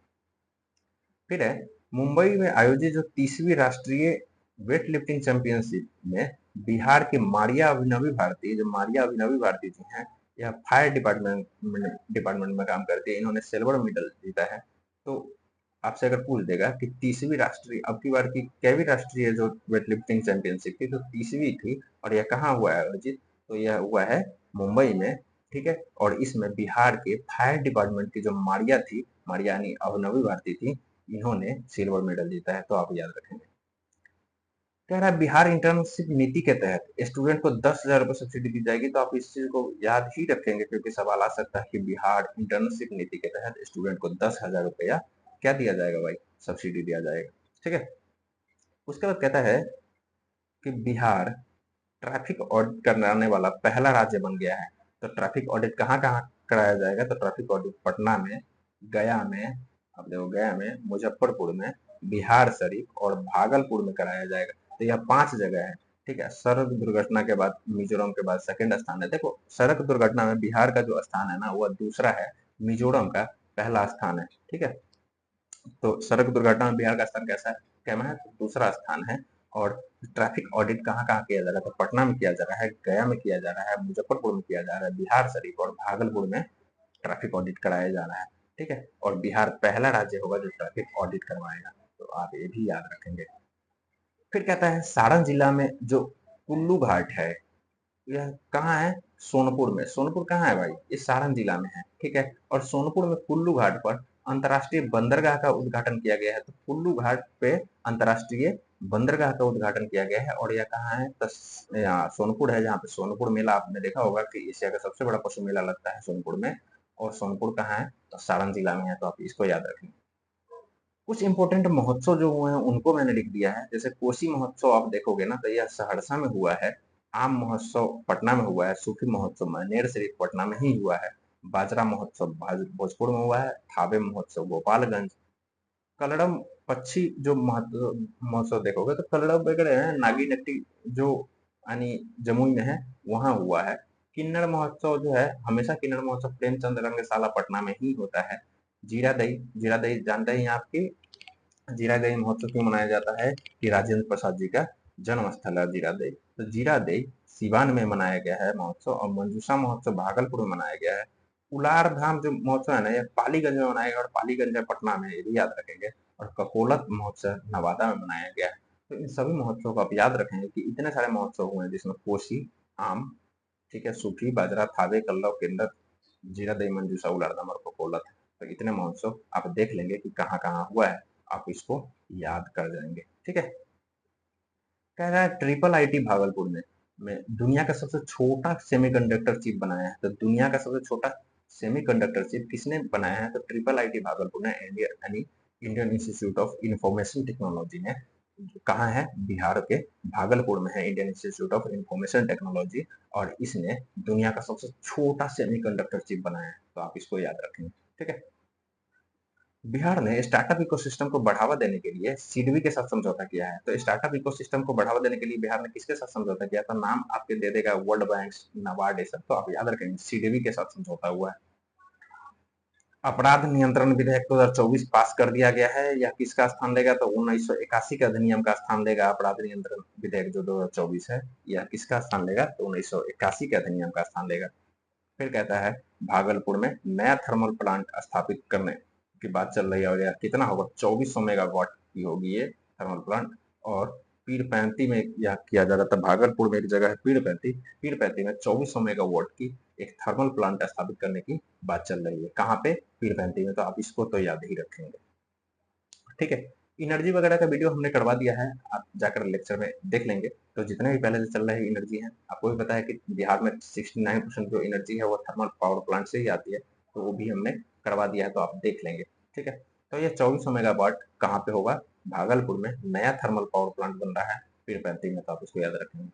फिर है मुंबई में आयोजित जो 30वीं राष्ट्रीय वेट लिफ्टिंग चैंपियनशिप में बिहार की मारिया अभिनवी भारती, जो मारिया अभिनवी भारती जी हैं, यह फायर डिपार्टमेंट में काम करती है। इन्होंने सिल्वर मेडल जीता है। तो आपसे अगर पूछ देगा कि 30वीं राष्ट्रीय, अब की बार की कैवी राष्ट्रीय जो वेट लिफ्टिंग चैंपियनशिप थी, तो 30वीं थी और यह कहाँ हुआ है आयोजित? तो यह हुआ है मुंबई में। ठीक है, और इसमें बिहार के फायर डिपार्टमेंट की जो मारिया थी, मारिया यानी अभिनवी भारती थी, इन्होंने सिल्वर मेडल जीता है। तो आप याद रखेंगे। कह रहा है बिहार इंटर्नशिप नीति के तहत स्टूडेंट को 10,000 रुपए सब्सिडी दी जाएगी। तो आप इस चीज को याद ही रखेंगे, क्योंकि सवाल आ सकता है कि बिहार इंटर्नशिप नीति के तहत स्टूडेंट को 10,000 रुपया क्या दिया जाएगा भाई? सब्सिडी दिया जाएगा। ठीक है, उसके बाद कहता है कि बिहार ट्रैफिक ऑडिट कराने वाला पहला राज्य बन गया है। तो ट्रैफिक ऑडिट कहाँ कहाँ कराया जाएगा? तो ट्रैफिक ऑडिट पटना में, गया में, अब देखो गया में, मुजफ्फरपुर में, बिहार शरीफ और भागलपुर में कराया जाएगा। तो यह 5 जगह है। ठीक है, सड़क दुर्घटना के बाद मिजोरम के बाद सेकंड स्थान है। देखो सड़क दुर्घटना में बिहार का जो स्थान है ना, वह दूसरा है, मिजोरम का पहला स्थान है। ठीक है, तो सड़क दुर्घटना में बिहार का स्थान कैसा है? कैमा है? तो दूसरा स्थान है। और ट्रैफिक ऑडिट कहाँ कहाँ किया जा रहा है? तो पटना में किया जा रहा है, गया में किया जा रहा है, मुजफ्फरपुर में किया जा रहा है, बिहार शरीफ और भागलपुर में ट्रैफिक ऑडिट कराया जा रहा है। ठीक है, और बिहार पहला राज्य होगा जो ट्रैफिक ऑडिट करवाएगा। तो आप ये भी याद रखेंगे। फिर कहता है सारण जिला में जो कुल्लू घाट है, यह कहाँ है? सोनपुर में। सोनपुर कहाँ है भाई? ये सारण जिला में है। ठीक है, और सोनपुर में कुल्लू घाट पर अंतर्राष्ट्रीय बंदरगाह का उद्घाटन किया गया है। तो कुल्लू घाट पे अंतर्राष्ट्रीय बंदरगाह का उद्घाटन किया गया है। और यह कहाँ है? तो यहाँ सोनपुर है, जहाँ पे सोनपुर मेला आपने देखा होगा कि एशिया का सबसे बड़ा पशु मेला लगता है सोनपुर में। और सोनपुर कहाँ है? तो सारण जिला में है। तो आप इसको याद रखें। कुछ इंपॉर्टेंट महोत्सव जो हुए हैं उनको मैंने लिख दिया है। जैसे कोसी महोत्सव आप देखोगे ना, तो यह सहरसा में हुआ है। आम महोत्सव पटना में हुआ है। सूफी महोत्सव मनेर शरीफ पटना में ही हुआ है। बाजरा महोत्सव भोजपुर में हुआ है। थावे महोत्सव गोपालगंज। कलड़म पक्षी जो महोत्सव देखोगे, तो कलड़म वगैरह है, नागी नट्टी जो यानी जमुई में है, वहां हुआ है। किन्नर महोत्सव जो है, हमेशा किन्नर महोत्सव प्रेमचंद रंगशाला पटना में ही होता है। जीरा दही, जीरा दही जानते हैं आपकी? जीरा दही महोत्सव क्यों मनाया जाता है? कि राजेंद्र प्रसाद जी का जन्म स्थल है जीरा दही। तो जीरा दही सिवान में मनाया गया है महोत्सव। और मंजूषा महोत्सव भागलपुर में मनाया गया है। उलार धाम जो महोत्सव है ना, ये पालीगंज में मनाया गया और पालीगंज है पटना में, ये भी याद रखेंगे। और ककोलत महोत्सव नवादा में मनाया गया है। तो इन सभी महोत्सव को आप याद रखेंगे कि इतने सारे महोत्सव हुए हैं, जिसमें कोसी, आम, ठीक है, सूफी, बाजरा, थावे, कल्लव, किन्नर, जीरा दही, मंजूषा, उलारदम और ककोलत। तो इतने महोत्सव आप देख लेंगे कि कहाँ कहाँ हुआ है, आप इसको याद कर जाएंगे। ठीक है, कह रहा है ट्रिपल आईटी भागलपुर में दुनिया का सबसे छोटा सेमीकंडक्टर चिप बनाया है। तो दुनिया का सबसे छोटा सेमीकंडक्टर चिप किसने बनाया है? तो ट्रिपल आईटी भागलपुर ने, यानी Indian institute of information technology ने। कहाँ है? बिहार के भागलपुर में है Indian institute of information technology. और इसने दुनिया का सबसे छोटा सेमीकंडक्टर चिप बनाया है। तो आप इसको याद रखेंगे। ठीक है, बिहार ने स्टार्टअप इकोसिस्टम को बढ़ावा देने के लिए सिडबी के साथ समझौता किया है। तो स्टार्टअप इकोसिस्टम को बढ़ावा देने के लिए बिहार ने किसके साथ समझौता किया था? नाम आपके दे देगा वर्ल्ड बैंक, नाबार्ड, ये सब तो आप याद रखेंगे, सिडबी के साथ समझौता हुआ है। अपराध नियंत्रण विधेयक 2024 पास कर दिया गया है। यह किसका स्थान लेगा? तो 1981 के अधिनियम का स्थान लेगा। अपराध नियंत्रण विधेयक जो 2024 है, यह किसका स्थान लेगा? तो 1981 के अधिनियम का स्थान लेगा। फिर कहता है भागलपुर में नया थर्मल प्लांट स्थापित करने की बात चल रही है, और यह कितना होगा? 2400 मेगावाट की होगी ये थर्मल प्लांट। और पीरपैंती में यह किया जा रहा था। भागलपुर में एक जगह है पीरपैंती, पीरपैंती में 2400 मेगावाट की एक थर्मल प्लांट स्थापित करने की बात चल रही है। कहाँ पे? पीरपैंती में। तो आप इसको तो याद ही रखेंगे, ठीक है। एनर्जी वगैरह का वीडियो हमने करवा दिया है, आप जाकर लेक्चर में देख लेंगे। तो जितने भी पहले से चल रहे एनर्जी है, आपको भी पता है कि बिहार में 69% जो एनर्जी है वो थर्मल पावर प्लांट से ही आती है, तो वो भी हमने करवा दिया है, तो आप देख लेंगे, ठीक है। तो ये 2400 मेगावाट कहाँ पे होगा? भागलपुर में नया थर्मल पावर प्लांट बन रहा है पीरपैंती में, तो आप उसको याद रखेंगे।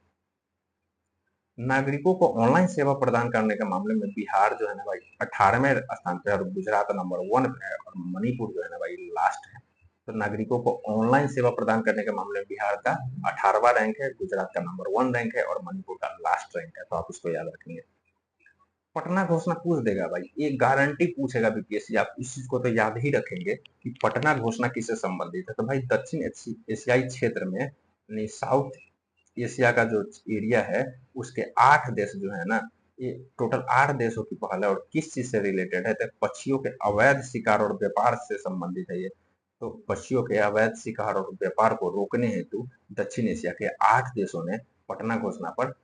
नागरिकों को ऑनलाइन सेवा प्रदान करने के मामले में बिहार जो है ना भाई 18वें स्थान पे है, और गुजरात नंबर 1 पे है, और मणिपुर जो है ना भाई लास्ट है। तो नागरिकों को ऑनलाइन सेवा प्रदान करने के मामले में बिहार का 18वां रैंक है, गुजरात का नंबर 1 रैंक है, और मणिपुर का लास्ट रैंक है, तो आप उसको याद रखेंगे। पटना घोषणा पूछ देगा भाई, ये गारंटी पूछेगा बीपीएससी, आप इस चीज को तो याद ही रखेंगे कि पटना घोषणा किससे संबंधित है। तो भाई दक्षिण एशियाई क्षेत्र में, यानी साउथ एशिया का जो एरिया है, उसके 8 देश जो है ना, ये टोटल 8 देशों की पहल है, और किस चीज से रिलेटेड है? तो पक्षियों के अवैध शिकार और व्यापार से संबंधित है ये। तो पक्षियों के अवैध शिकार और व्यापार को रोकने हेतु दक्षिण एशिया के 8 देशों ने पटना घोषणा पर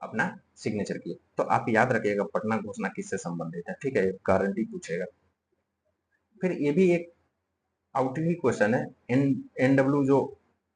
अपना सिग्नेचर किए। तो आप याद रखिएगा पटना घोषणा किससे संबंधित है, ठीक है, गारंटी पूछेगा। फिर ये भी एक आउटरी क्वेश्चन है, एनडब्ल्यू जो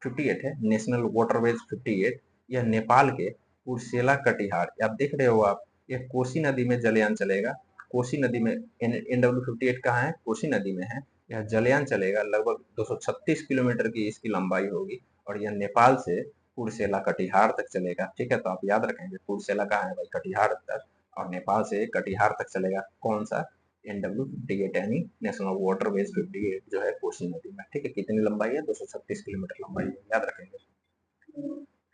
58 है, नेशनल वाटरवेज 58, यह नेपाल के कुर्सेला कटिहार, आप देख रहे हो आप, यह कोसी नदी में जलयान चलेगा। कोसी नदी में एनडब्ल्यू 58 कहाँ है? कोसी नदी में है। यह जलयान चलेगा, लगभग 236 किलोमीटर की इसकी लंबाई होगी, और यह नेपाल से कुर्सेला कटिहार तक चलेगा, ठीक है। तो आप याद रखेंगे कुर्सेला कहाँ है भाई? कटिहार तक, और नेपाल से कटिहार तक चलेगा। कौन सा? एनडब्ल्यू 58, यानी नेशनल वाटरवेज 58 जो है कोसी नदी में, ठीक है। कितनी लंबाई है? 236 किलोमीटर लंबाई है, याद रखेंगे।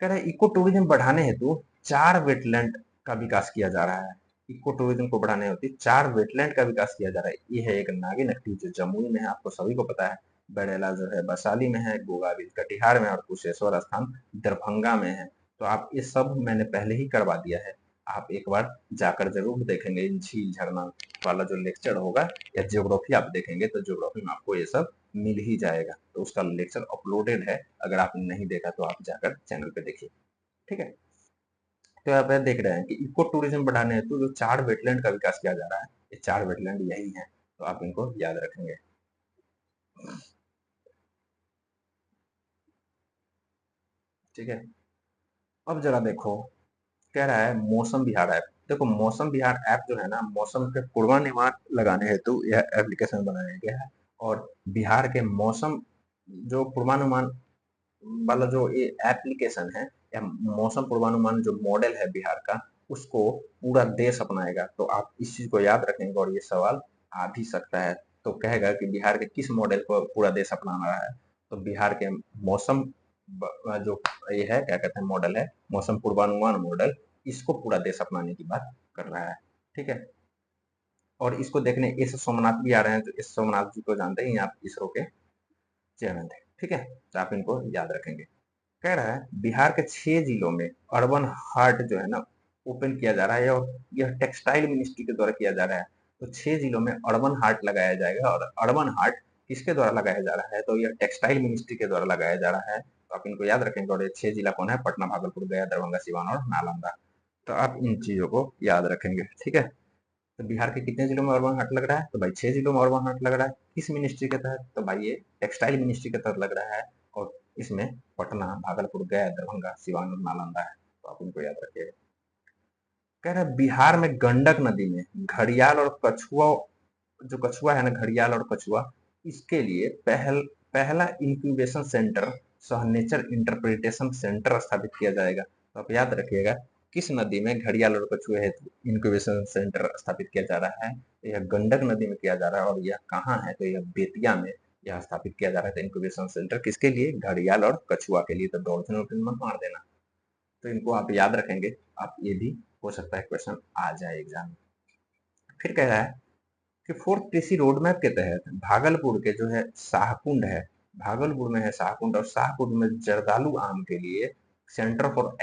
कह रहे इको टूरिज्म बढ़ाने हेतु 4 वेटलैंड का विकास किया जा रहा है। इको टूरिज्म को बढ़ाने हेतु 4 वेटलैंड का विकास किया जा रहा है। ये है एक नागिनट्टी जो जमुई में है, आपको सभी को पता है। बड़ेला जो है वैशाली में है, गोगाबिल कटिहार में, और कुशेश्वर स्थान दरभंगा में है। तो आप ये सब मैंने पहले ही करवा दिया है, आप एक बार जाकर जरूर देखेंगे। इन झील झरना वाला जो लेक्चर होगा, या ज्योग्राफी आप देखेंगे तो ज्योग्राफी में आपको ये सब मिल ही जाएगा। तो उसका लेक्चर अपलोडेड है, अगर आपने नहीं देखा तो आप जाकर चैनल पे देखिए, ठीक है। तो यहाँ पे देख रहे हैं कि इको टूरिज्म बढ़ाने हेतु जो 4 वेटलैंड का विकास किया जा रहा है, ये 4 वेटलैंड यही है, तो आप इनको याद रखेंगे। ठीक है, अब जरा देखो, कह रहा है मौसम विहार ऐप। देखो मौसम विहार ऐप जो है ना, मौसम के पूर्वानुमान लगाने हेतु यह एप्लीकेशन बनाया गया है, और बिहार के मौसम जो पूर्वानुमान वाला जो ये एप्लीकेशन है, या मौसम पूर्वानुमान जो मॉडल है बिहार का, उसको पूरा देश अपनाएगा। तो आप इस चीज को याद रखेंगे, और ये सवाल आ भी सकता है। तो कहेगा कि बिहार के किस मॉडल को पूरा देश अपना रहा है? तो बिहार के मौसम जो ये है, क्या कहते हैं, मॉडल है, मौसम पूर्वानुमान मॉडल, इसको पूरा देश अपनाने की बात कर रहा है, ठीक है। और इसको देखने एस सोमनाथ भी आ रहे हैं, तो एस सोमनाथ जी को जानते ही आप, इसरो के चेयरमैन थे, ठीक है। तो आप इनको याद रखेंगे। कह रहा है बिहार के 6 जिलों में अर्बन हाट जो है ना ओपन किया जा रहा है, और यह टेक्सटाइल मिनिस्ट्री के द्वारा किया जा रहा है। तो 6 जिलों में अर्बन हाट लगाया जाएगा, और अर्बन हाट किसके द्वारा लगाया जा रहा है? तो यह टेक्सटाइल मिनिस्ट्री के द्वारा लगाया जा रहा है। तो आप इनको याद रखेंगे, और ये 6 जिला कौन है? पटना, भागलपुर, गया, दरभंगा, सिवान और नालंदा। तो आप इन चीजों को याद रखेंगे, ठीक है। तो बिहार के कितने जिलों में अर्बन हाट लग रहा है? तो भाई 6 जिलों में अर्बन हाट लग रहा है। किस मिनिस्ट्री के तहत? तो भाई ये टेक्सटाइल मिनिस्ट्री के तहत लग रहा है, और इसमें पटना, भागलपुर, गया, दरभंगा, सिवान और नालंदा है। तो आप इनको याद रखिएगा। कह रहा है बिहार में गंडक नदी में घड़ियाल और कछुआ, जो कछुआ है ना, घड़ियाल और कछुआ, इसके लिए पहला इंक्यूबेशन सेंटर सह नेचर इंटरप्रिटेशन सेंटर स्थापित किया जाएगा। तो आप याद रखिएगा किस नदी में घड़ियाल और कछुए हेतु इंक्यूबेशन सेंटर स्थापित किया जा रहा है? यह गंडक नदी में किया जा रहा है। और यह कहाँ है? तो यह बेतिया में यह स्थापित किया जा रहा है इंक्यूबेशन सेंटर। किसके लिए? घड़ियाल और कछुआ के लिए। तो डॉल्फिन वॉल्फिन मत मार देना। तो इनको आप याद रखेंगे। आप ये भी हो सकता है क्वेश्चन आ जाए एग्जाम में। फिर कह रहा है कि फोर्थ कृषि रोड मैप के तहत भागलपुर के जो है शाहकुंड है, भागलपुर में है शाहकुंड, और शाहकुंड में जर्दालू आम के लिए सेंटर फॉर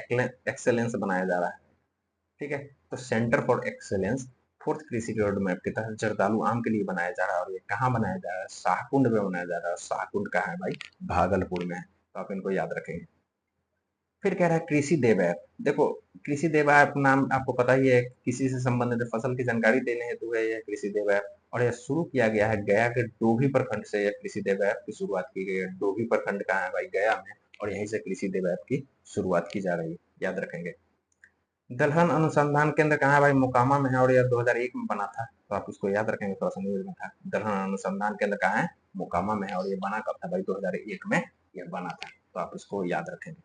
एक्सेलेंस बनाया जा रहा है। ठीक है, तो सेंटर फॉर एक्सेलेंस फोर्थ कृषि रोड मैप के तहत जर्दालू आम के लिए बनाया जा रहा है। और ये कहाँ बनाया जा रहा है? शाहकुंड में बनाया जा रहा है। शाहकुंड कहाँ है भाई? भागलपुर में है। तो आप इनको याद रखेंगे। फिर कह रहा है कृषि देव ऐप। देखो, कृषि देव ऐप नाम आपको पता ही है, किसी से संबंधित फसल की जानकारी देने हेतु है यह कृषि देव ऐप। और यह शुरू किया गया है गया के डोभी प्रखंड से। यह कृषि देव ऐप की शुरुआत की गई है। डोभी प्रखंड कहाँ है भाई? गया में। और यहीं से कृषि देव ऐप की शुरुआत की जा रही है, याद रखेंगे। दलहन अनुसंधान केंद्र कहाँ है भाई? मोकामा में है। और यह 2001 में बना था। तो आप इसको याद रखेंगे, थोड़ा सा न्यूज में था। दलहन अनुसंधान केंद्र कहाँ है? मोकामा में है। और ये बना कब था भाई? 2001 में यह बना था। तो आप इसको याद रखेंगे।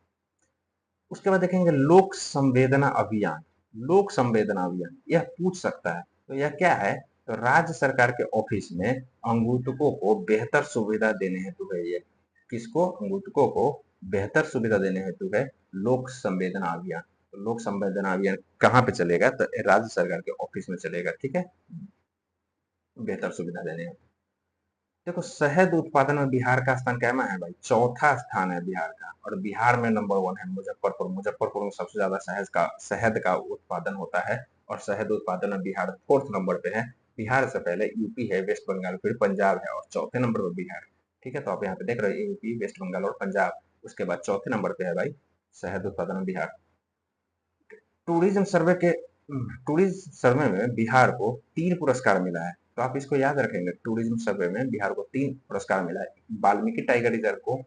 उसके बाद देखेंगे लोक संवेदना अभियान। लोक संवेदना अभियान यह पूछ सकता है। तो यह क्या है? तो राज्य सरकार के ऑफिस में अंगूतकों को बेहतर सुविधा देने हेतु है ये। किसको? अंगूतकों को बेहतर सुविधा देने हेतु है लोक संवेदना अभियान। तो लोक संवेदना अभियान कहाँ पे चलेगा? तो राज्य सरकार के ऑफिस में चलेगा। ठीक है, बेहतर सुविधा देने हेतु। देखो, शहद उत्पादन में बिहार का स्थान क्या है भाई? चौथा स्थान है बिहार का। और बिहार में नंबर 1 है मुजफ्फरपुर। मुजफ्फरपुर में सबसे ज्यादा शहद का उत्पादन होता है। और शहद उत्पादन में बिहार 4th नंबर पे है। बिहार से पहले यूपी है, वेस्ट बंगाल, फिर पंजाब है, और चौथे नंबर पर बिहार। ठीक है, तो आप यहाँ पे देख रहे हो यूपी, वेस्ट बंगाल और पंजाब। उसके बाद चौथे नंबर पे है भाई शहद उत्पादन में बिहार। टूरिज्म सर्वे के टूरिज्म सर्वे में बिहार को 3 पुरस्कार मिला है। तो आप इसको याद रखेंगे। टूरिज्म सर्वे में बिहार को 3 पुरस्कार मिला है। वाल्मीकि टाइगर रिजर्व को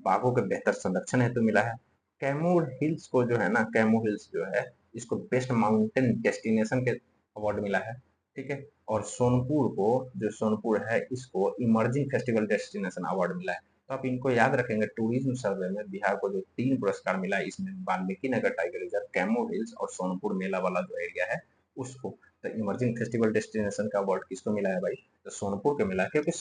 बाघों के बेहतर संरक्षण हेतु मिला है। कैमूर हिल्स को जो है ना, कैमूर हिल्स जो है, इसको बेस्ट माउंटेन डेस्टिनेशन के अवार्ड मिला है। ठीक है, और सोनपुर को, जो सोनपुर है, इसको इमर्जिंग फेस्टिवल डेस्टिनेशन अवार्ड मिला है। तो आप इनको याद रखेंगे। टूरिज्म सर्वे में बिहार को जो 3 पुरस्कार मिला है, इसमें Valmiki Nagar tiger reserve, Kaimur hills और सोनपुर मेला वाला जो एरिया है उसको। तो इमर्जिंग फेस्टिवल डेस्टिनेशन का अवार्ड किसको मिला है भाई? तो सोनपुर को मिला है, क्योंकि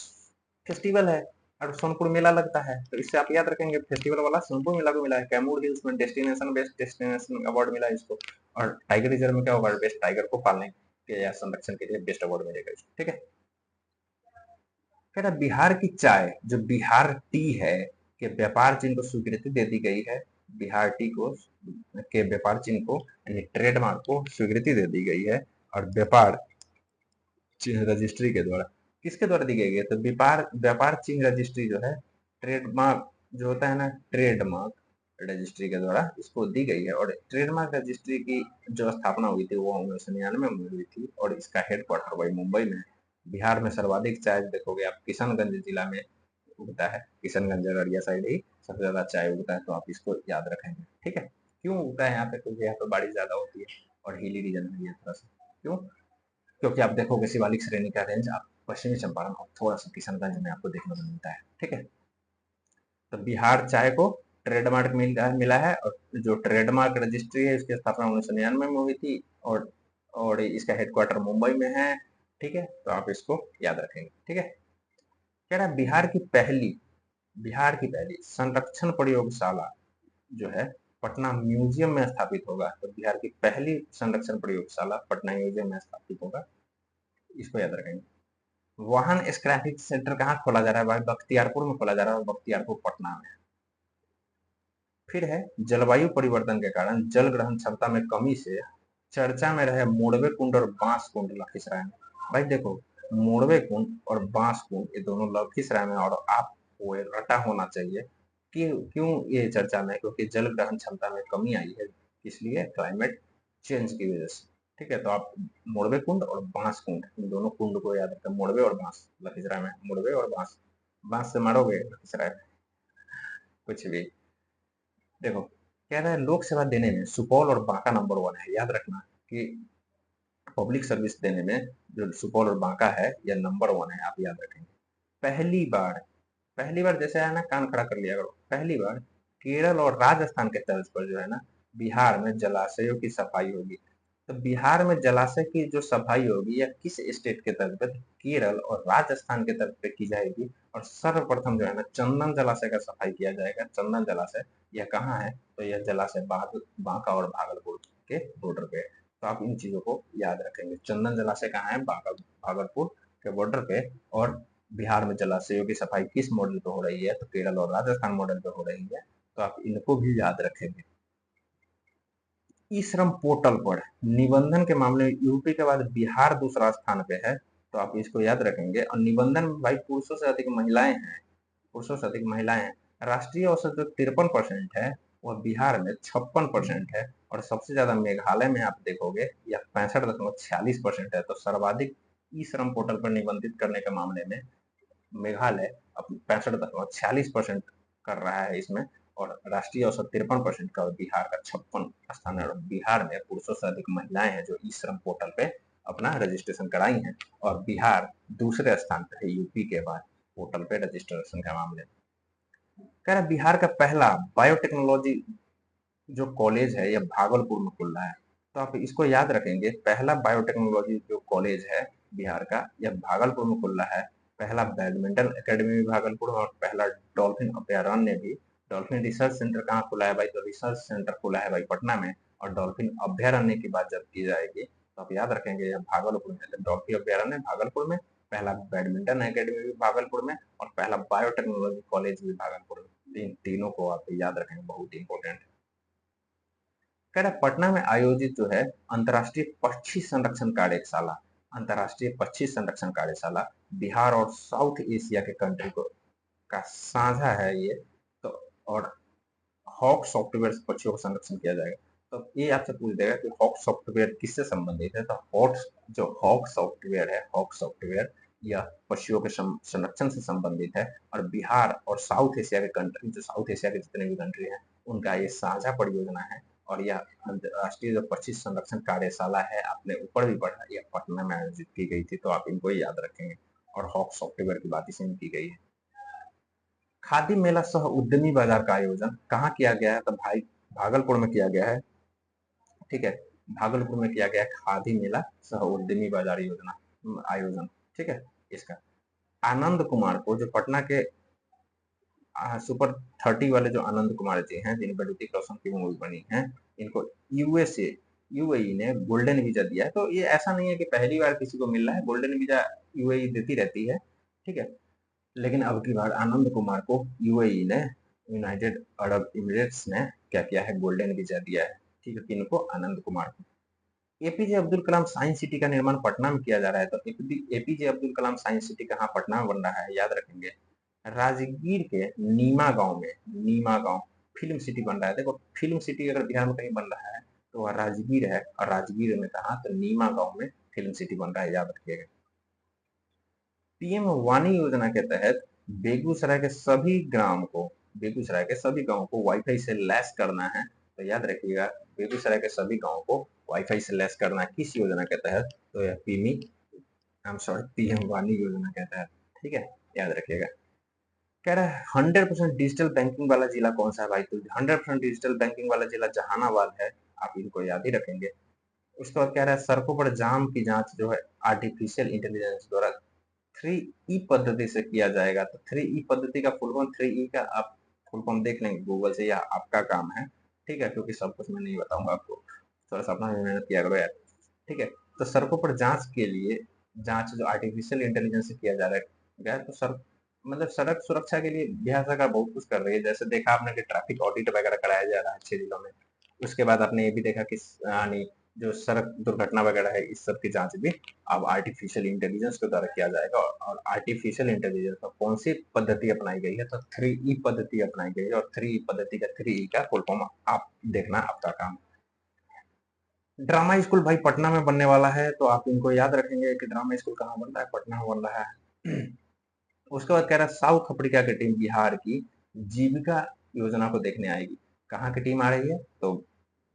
फेस्टिवल है और सोनपुर मेला लगता है। तो इससे आप याद रखेंगे, फेस्टिवल वाला सोनपुर मेला को मिला है। कैमूर हिल्स में डेस्टिनेशन बेस्ट डेस्टिनेशन अवार्ड मिला है इसको। और टाइगर रिजर्व में क्या होगा? बेस्ट टाइगर को पालने के या संरक्षण के लिए बेस्ट अवार्ड मिलेगा इसको। ठीक है, कह रहा बिहार की चाय, जो बिहार टी है, के व्यापार चिन्ह को स्वीकृति दे दी गई है। बिहार टी को के व्यापार चिन्ह को, यानी ट्रेडमार्क को स्वीकृति दे दी गई है। और व्यापार चिन्ह रजिस्ट्री के द्वारा, किसके द्वारा दी गई है? तो व्यापार व्यापार चिन्ह रजिस्ट्री जो है, ट्रेडमार्क जो होता है ना, ट्रेडमार्क रजिस्ट्री के द्वारा इसको दी गई है। और ट्रेडमार्क रजिस्ट्री की जो स्थापना हुई थी वो 1999 में हुई थी। और इसका हेडक्वार्टर वही मुंबई में है। बिहार में सर्वाधिक चाय देखोगे आप किशनगंज जिला में उगता है। किशनगंज अररिया साइड ही सबसे ज्यादा चाय उगता है। तो आप इसको याद रखेंगे। ठीक है, क्यों उगता है यहाँ पे? क्योंकि यहाँ पे बारिश ज्यादा होती है और हिली रीजन है ये थोड़ा सा। क्यों? क्योंकि आप देखोगे शिवालिक श्रेणी का रेंज आप पश्चिमी चंपारण और थोड़ा सा किशनगंज में आपको देखने को मिलता है। ठीक है, तो बिहार चाय को ट्रेडमार्क मिला है। और जो ट्रेडमार्क रजिस्ट्री है, इसकी स्थापना 1999 में हुई थी। और इसका हेडक्वार्टर मुंबई में है। ठीक है, तो आप इसको याद रखेंगे। ठीक है, कह रहा है बिहार की पहली संरक्षण प्रयोगशाला जो है पटना म्यूजियम में स्थापित होगा। तो बिहार की पहली संरक्षण प्रयोगशाला पटना म्यूजियम में स्थापित होगा, इसको याद रखेंगे। वाहन स्क्रैपिंग सेंटर कहाँ खोला जा रहा है भाई? बख्तियारपुर में खोला जा रहा है। और बख्तियारपुर पटना में। फिर है जलवायु परिवर्तन के कारण जल ग्रहण क्षमता में कमी से चर्चा में रहे मोड़वे कुंड और बांस कुंड लखीसराय में। भाई देखो, मोड़वे कुंड और बांस कुंड ये दोनों लखीसराय में। और आपको रटा होना चाहिए कि क्यों ये चर्चा में? क्योंकि जल ग्रहण क्षमता में कमी आई है, इसलिए क्लाइमेट चेंज की वजह से। ठीक है, तो आप मोड़वे कुंड और बांस कुंड, इन दोनों कुंड को याद रखें। मोड़वे और बांस लखीसराय में। मोड़वे और बांस, बांस से मारोगे लखीसराय में कुछ भी। देखो, कह रहा है लोक सेवा देने में सुपौल और बांका नंबर 1 है। याद रखना कि पब्लिक सर्विस देने में जो सुपौल और बांका है यह नंबर 1 है, आप याद रखेंगे। पहली बार जैसे है ना, कान खड़ा कर लिया करो। पहली बार केरल और राजस्थान के तर्ज पर जो है ना, बिहार में जलाशयों की सफाई होगी। तो बिहार में जलाशय की जो सफाई होगी या किस स्टेट के तर्ज केरल और राजस्थान के तर्ज पे की जाएगी। और सर्वप्रथम जो है ना चंदन जलाशय का सफाई किया जाएगा। चंदन जलाशय यह कहाँ है? तो यह जलाशय बांका और भागलपुर के बॉर्डर पे है। तो आप इन चीजों को याद रखेंगे। चंदन जलाशय कहाँ है? भागलपुर के बॉर्डर पे। और बिहार में जलाशयों की सफाई किस मॉडल पे हो रही है? तो केरल और राजस्थान मॉडल पे हो रही है। तो आप इनको भी याद रखेंगे। ई श्रम पोर्टल पर निबंधन के मामले में यूपी के बाद बिहार दूसरा स्थान पे है। तो आप इसको याद रखेंगे। और निबंधन में भाई पुरुषों से अधिक महिलाएं हैं। पुरुषों से अधिक महिलाएं हैं। राष्ट्रीय औसत जो 53% है वह बिहार में 56% है। और सबसे ज्यादा मेघालय में आप देखोगे यह 65.46% है। तो सर्वाधिक ई श्रम पोर्टल पर निबंधित करने के मामले में मेघालय 65.46% कर रहा है इसमें। और राष्ट्रीय औसत 53% का और बिहार का 56 स्थान है। और बिहार में पुरुषों से अधिक महिलाएं हैं जो ई श्रम पोर्टल पे अपना रजिस्ट्रेशन कराई हैं। और बिहार दूसरे स्थान पर है यूपी के बाद पोर्टल पे रजिस्ट्रेशन के मामले में। कह रहा बिहार का पहला बायोटेक्नोलॉजी जो कॉलेज है यह भागलपुर में खुल रहा है। तो आप इसको याद रखेंगे। पहला बायोटेक्नोलॉजी जो कॉलेज है बिहार का यह भागलपुर में खुल रहा है। पहला बैडमिंटन एकेडमी भी भागलपुर में। और पहला डॉल्फिन अभ्यारण्य भी। डॉल्फिन रिसर्च सेंटर कहाँ खुला है भाई? तो रिसर्च सेंटर खुला है भाई पटना में। और डॉल्फिन अभ्यारण्य की बात जब की जाएगी तो आप याद रखेंगे यह भागलपुर में है। डॉल्फिन अभ्यारण्य भागलपुर में। पहला बैडमिंटन एकेडमी भी भागलपुर में। और पहला बायोटेक्नोलॉजी कॉलेज भी भागलपुर में। इन तीनों को आप याद रखेंगे, बहुत इंपॉर्टेंट। कह रहा पटना में आयोजित जो है अंतर्राष्ट्रीय पक्षी संरक्षण कार्यशाला। अंतर्राष्ट्रीय पक्षी संरक्षण कार्यशाला बिहार और साउथ एशिया के कंट्री को का साझा है ये। तो और हॉक सॉफ्टवेयर से पक्षियों का संरक्षण किया जाएगा। तो ये आपसे पूछ देगा कि हॉक सॉफ्टवेयर किससे संबंधित है? तो हॉक सॉफ्टवेयर है, हॉक सॉफ्टवेयर यह पक्षियों के संरक्षण से संबंधित है। और बिहार और साउथ एशिया के कंट्री, जो साउथ एशिया के जितने भी कंट्री हैं उनका ये साझा परियोजना है। और यह अंतर्राष्ट्रीय जो पक्षी संरक्षण कार्यशाला है आपने ऊपर भी पढ़ा, यह पटना में आयोजित की गई थी। तो आप इनको याद रखेंगे। और हॉक सॉफ्टवेयर की बात इसी में की गई है। खादी मेला सह उद्यमी बाजार का आयोजन कहाँ किया गया है? तो भाई भागलपुर में किया गया है। ठीक है, भागलपुर में किया गया है खादी मेला सह उद्यमी बाजार योजना आयोजन। ठीक है। इसका आनंद कुमार को, जो पटना के सुपर 30 वाले जो आनंद कुमार जी हैं जिन पर ऋतिक रोशन की मूवी बनी है, इनको यूएई ने गोल्डन वीजा दिया है। तो ये ऐसा नहीं है कि पहली बार किसी को मिल रहा है। गोल्डन वीजा यूएई देती रहती है। ठीक है। लेकिन अब की बार आनंद कुमार को यूएई ने, यूनाइटेड अरब इमिरेट्स ने क्या किया है? गोल्डन वीजा दिया है। ठीक है। किनको? आनंद कुमार को। APJ Abdul Kalam science city का निर्माण पटना में किया जा रहा है। तो APJ Abdul Kalam science city कहाँ? पटना में बन रहा है, याद रखेंगे। राजगीर के नीमा गांव में, नीमा गांव फिल्म सिटी बन रहा है। देखो फिल्म सिटी अगर बिहार में कहीं बन रहा है तो वह राजगीर है। और राजगीर में कहा? तो नीमा गांव में फिल्म सिटी बन रहा है, याद रखिएगा। पीएम वाणी योजना के तहत बेगूसराय के सभी ग्राम को, बेगूसराय के सभी गांव को वाईफाई से लैस करना है। तो याद रखिएगा बेगूसराय के सभी गांव को वाईफाई से लैस करना है। किस योजना के तहत? तो यह पीएम वाणी योजना के तहत। ठीक है, याद रखिएगा। कह रहा है 100% डिजिटल बैंकिंग वाला जिला कौन सा है भाई? तो 100% डिजिटल बैंकिंग वाला जिला जहानाबाद है। आप इनको याद ही रखेंगे। उसके बाद कह रहा है सड़कों पर जाम की जांच जो है आर्टिफिशियल इंटेलिजेंस द्वारा 3E पद्धति से किया जाएगा। तो 3E पद्धति का फुल फॉर्म, 3E का आप फुल फॉर्म देख लेंगे गूगल से, या आपका काम है। ठीक है, क्योंकि सब कुछ मैं नहीं बताऊंगा आपको, थोड़ा सा अपना मेहनत किया करो यार। ठीक है। तो सड़कों पर जांच के लिए, जांच जो आर्टिफिशियल इंटेलिजेंस से किया जा रहा है, तो सर मतलब सड़क सुरक्षा के लिए बिहार सरकार बहुत कुछ कर रही है। जैसे देखा आपने कि ट्रैफिक ऑडिट वगैरह कराया जा रहा है 6 जिलों में। उसके बाद आपने ये भी देखा कि यानी जो सड़क दुर्घटना वगैरह है इस सब की जांच भी अब आर्टिफिशियल इंटेलिजेंस के द्वारा किया जाएगा। और आर्टिफिशियल इंटेलिजेंस में कौन सी पद्धति अपनाई गई है? तो 3E पद्धति अपनाई गई है। और 3E पद्धति का 3E का फुल फॉर्म आप देखना, आपका काम। ड्रामा स्कूल भाई पटना में बनने वाला है। तो आप इनको याद रखेंगे कि ड्रामा स्कूल कहाँ बन रहा है? पटना में बन रहा है। उसके बाद कह रहा है साउथ अफ्रीका की टीम बिहार की जीविका योजना को देखने आएगी। कहाँ की टीम आ रही है? तो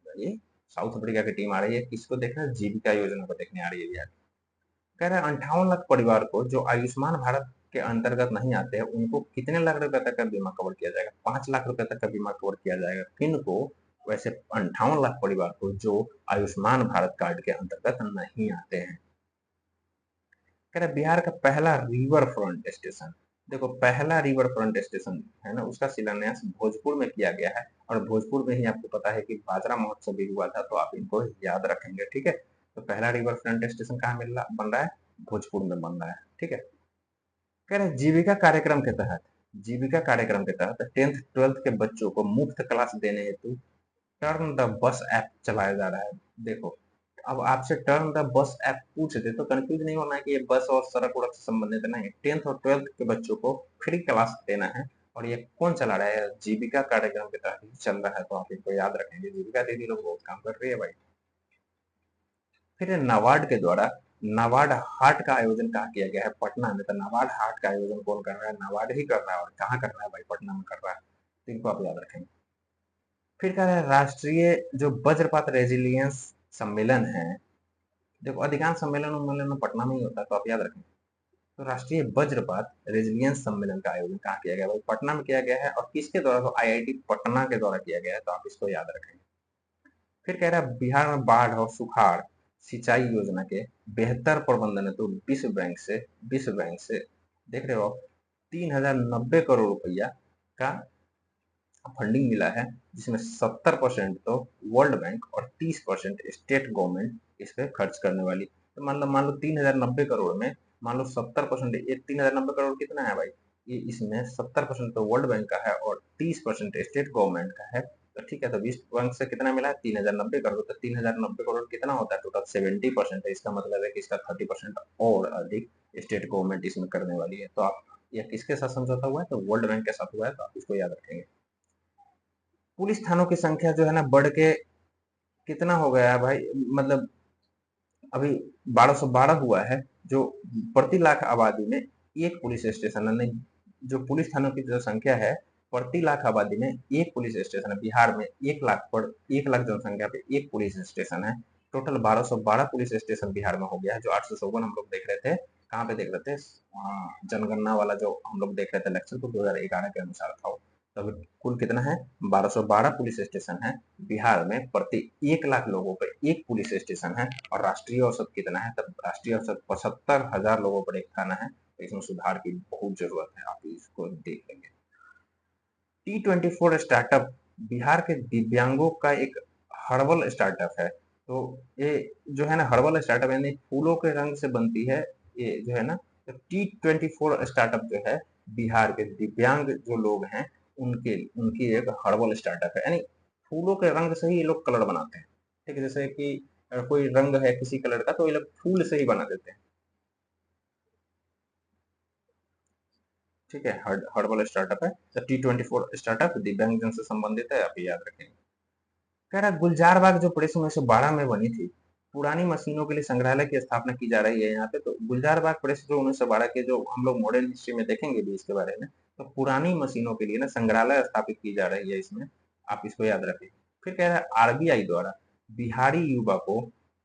ये साउथ अफ्रीका की टीम आ रही है। किसको देखना? जीविका योजना को देखने आ रही है बिहार। कह रहा है 58 लाख परिवार को जो आयुष्मान भारत के अंतर्गत नहीं आते हैं उनको कितने लाख रुपए तक का बीमा कवर किया जाएगा? 5 लाख रुपए तक का बीमा कवर किया जाएगा। किन को? वैसे 58 लाख परिवार को जो आयुष्मान भारत कार्ड के अंतर्गत नहीं आते हैं। कह रहे बिहार का पहला रिवर फ्रंट स्टेशन, देखो पहला रिवर फ्रंट स्टेशन है ना, उसका शिलान्यास भोजपुर में किया गया है, और भोजपुर में ही आपको पता है कि बाजरा महोत्सव भी हुआ था, तो आप इनको याद रखेंगे, ठीक है। तो पहला रिवर फ्रंट स्टेशन कहाँ बन रहा है, भोजपुर में बन रहा है, ठीक है। कह रहे जीविका कार्यक्रम के तहत, जीविका कार्यक्रम के तहत 10th 12th के बच्चों को मुफ्त क्लास देने हेतु टर्न द बस ऐप चलाया जा रहा है। देखो अब आपसे टर्न द बस ऐप पूछ दे तो कंफ्यूज नहीं होना है कि ये बस और सड़क उड़क से संबंधित नहीं, 10th और 12th के बच्चों को फ्री क्लास देना है, और ये कौन चला रहा है, जीविका कार्यक्रम के तहत चल रहा है, तो आप इनको याद रखेंगे, जीविका दीदी लोग बहुत काम कर रही है भाई। फिर नाबार्ड के द्वारा नाबार्ड हाट का आयोजन कहाँ किया गया है, पटना में। तो नाबार्ड हाट का आयोजन कौन कर रहा है, नाबार्ड ही कर रहा है, और कहाँ कर रहा है भाई, पटना में कर रहा है, तो इनको आप याद रखेंगे। फिर कह रहा है राष्ट्रीय जो वज्रपात रेजिलियंस सम्मेलन है, देखो अधिकांश सम्मेलन पटना में ही होता है, तो आप याद रखें। तो राष्ट्रीय वज्रपात रेजिलियंस सम्मेलन का आयोजन कहाँ किया गया भाई, पटना में किया गया है, और किसके द्वारा, तो आईआईटी पटना के द्वारा किया गया है, तो आप इसको याद रखेंगे। फिर कह रहा है बिहार में बाढ़ और सुखाड़ सिंचाई योजना के बेहतर प्रबंधन है, तो विश्व बैंक से देख रहे हो आप 3090 करोड़ रुपया का फंडिंग मिला है, जिसमें 70% तो वर्ल्ड बैंक और 30% स्टेट गवर्नमेंट इस पे खर्च करने वाली। तो मान लो 3090 करोड़ में मान लो 70%, ये 3090 करोड़ कितना है भाई, ये इसमें 70% तो वर्ल्ड बैंक का है और 30% स्टेट गवर्नमेंट का है, तो ठीक है। तो विश्व बैंक से कितना मिला है, 3090 करोड़, तो 3090 करोड़ कितना होता है टोटल, 70% है, इसका मतलब है कि इसका 30% और अधिक स्टेट गवर्नमेंट इसमें करने वाली है। तो आप यह किसके साथ समझौता हुआ है, तो वर्ल्ड बैंक के साथ हुआ है, तो आप इसको याद रखेंगे। पुलिस थानों की संख्या जो है ना बढ़ के कितना हो गया है भाई, मतलब अभी 1212 हुआ है, जो प्रति लाख आबादी में एक पुलिस स्टेशन है, नहीं जो पुलिस थानों की जो संख्या है प्रति लाख आबादी में एक पुलिस स्टेशन है, बिहार में 1 लाख जनसंख्या पे एक पुलिस स्टेशन है। टोटल 1212 पुलिस स्टेशन बिहार में हो गया है, जो 854 हम लोग देख रहे थे, कहाँ पे देख रहे थे, जनगणना वाला जो हम लोग देख रहे थे लेक्चर, तो 2011 के अनुसार था। तो अभी कुल कितना है, 1212 पुलिस स्टेशन है बिहार में, प्रति 1 लाख लोगों पर एक पुलिस स्टेशन है, और राष्ट्रीय औसत कितना है, तब राष्ट्रीय औसत 75,000 लोगों पर एक थाना है, तो इसमें सुधार की बहुत जरूरत है, आप इसको देख लेंगे। T24 स्टार्टअप बिहार के दिव्यांगों का एक हर्बल स्टार्टअप है, तो ये जो है ना हर्बल स्टार्टअप यानी फूलों के रंग से बनती है, ये जो है ना, तो T24 स्टार्टअप जो है बिहार के दिव्यांग जो लोग हैं उनके उनकी एक हर्बल स्टार्टअप है, यानी फूलों के रंग से ही ये लोग कलर बनाते हैं, ठीक है। जैसे कि कोई रंग है किसी कलर का, तो ये लोग फूल से ही बना देते हैं, ठीक है। हर्बल स्टार्टअप है, तो T24 स्टार्टअप दिव्यांग जन से संबंधित है, आप याद रखेंगे। कह रहा गुलजार बाग जो प्रेस 1912 में बनी थी, पुरानी मशीनों के लिए संग्रहालय की स्थापना की जा रही है यहाँ पे। तो गुलजार बाग प्रेस जो 1912 के, जो हम लोग मॉडर्न हिस्ट्री में देखेंगे भी इसके बारे में, तो पुरानी मशीनों के लिए ना संग्रहालय स्थापित की जा रही है इसमें, आप इसको याद रखें। फिर कह रहा है आरबीआई द्वारा बिहारी युवा को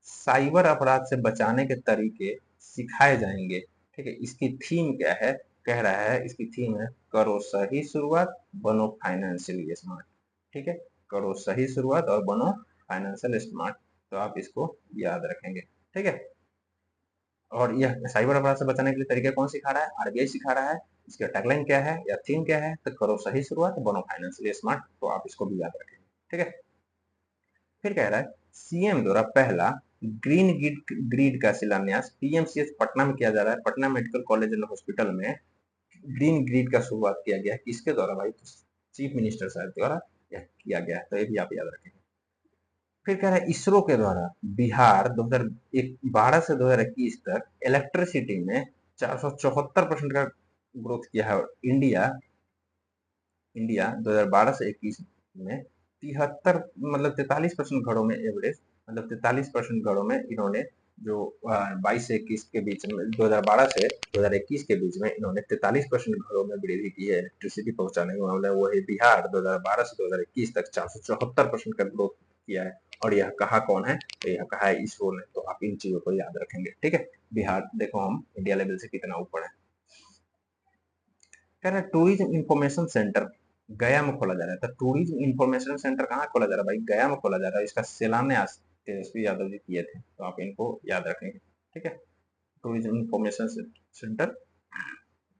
साइबर अपराध से बचाने के तरीके सिखाए जाएंगे, ठीक है। इसकी थीम क्या है, कह रहा है इसकी थीम है करो सही शुरुआत बनो फाइनेंशियली स्मार्ट, ठीक है। करो सही शुरुआत और बनो फाइनेंशियल स्मार्ट, तो आप इसको याद रखेंगे, ठीक है। और यह साइबर अपराध से बचाने के लिए तरीके कौन सिखा रहा है, आरबीआई सिखा रहा है। इसका टैगलाइन क्या है या थीम क्या है, तो करो सही शुरुआत बनो फाइनेंशियली स्मार्ट, तो आप इसको भी याद रखेंगे, ठीक है। फिर कह रहा है सीएम द्वारा पहला ग्रीन ग्रिड का शिलान्यास पीएमसीएच पटना में किया जा रहा है, Patna medical college and hospital में ग्रीन ग्रिड का शुरुआत किया गया है, किसके द्वारा भाई, चीफ मिनिस्टर साहब द्वारा किया गया है, तो ये भी आप याद रखेंगे। फिर कह रहा है इसरो के द्वारा बिहार 2012 से 2021 तक इलेक्ट्रिसिटी में 474% का ग्रोथ किया है, और इंडिया इंडिया 2012 से 21 में 73 मतलब 43% घरों में एवरेज, मतलब 43% घरों में इन्होंने जो 22 से 21 के बीच में 2012 से 2021 के बीच में इन्होंने 43% घरों में वृद्धि की है इलेक्ट्रिसिटी पहुंचाने के मामले में। वही बिहार 2012 से 2021 तक 474% का ग्रोथ किया है, और यह कहा कौन है, तो यह कहा है इसरो ने, तो आप इन चीजों को याद रखेंगे, ठीक है। बिहार देखो हम इंडिया लेवल से कितना ऊपर है। कह रहे टूरिज्म इंफॉर्मेशन सेंटर गया में खोला जा रहा है। तो टूरिज्म इंफॉर्मेशन सेंटर कहाँ खोला जा रहा है भाई? गया में खोला जा रहा है। इसका शिलान्यास तेजस्वी यादव जी किए थे, तो आप इनको याद रखेंगे। ठीक है, टूरिज्म इंफॉर्मेशन सेंटर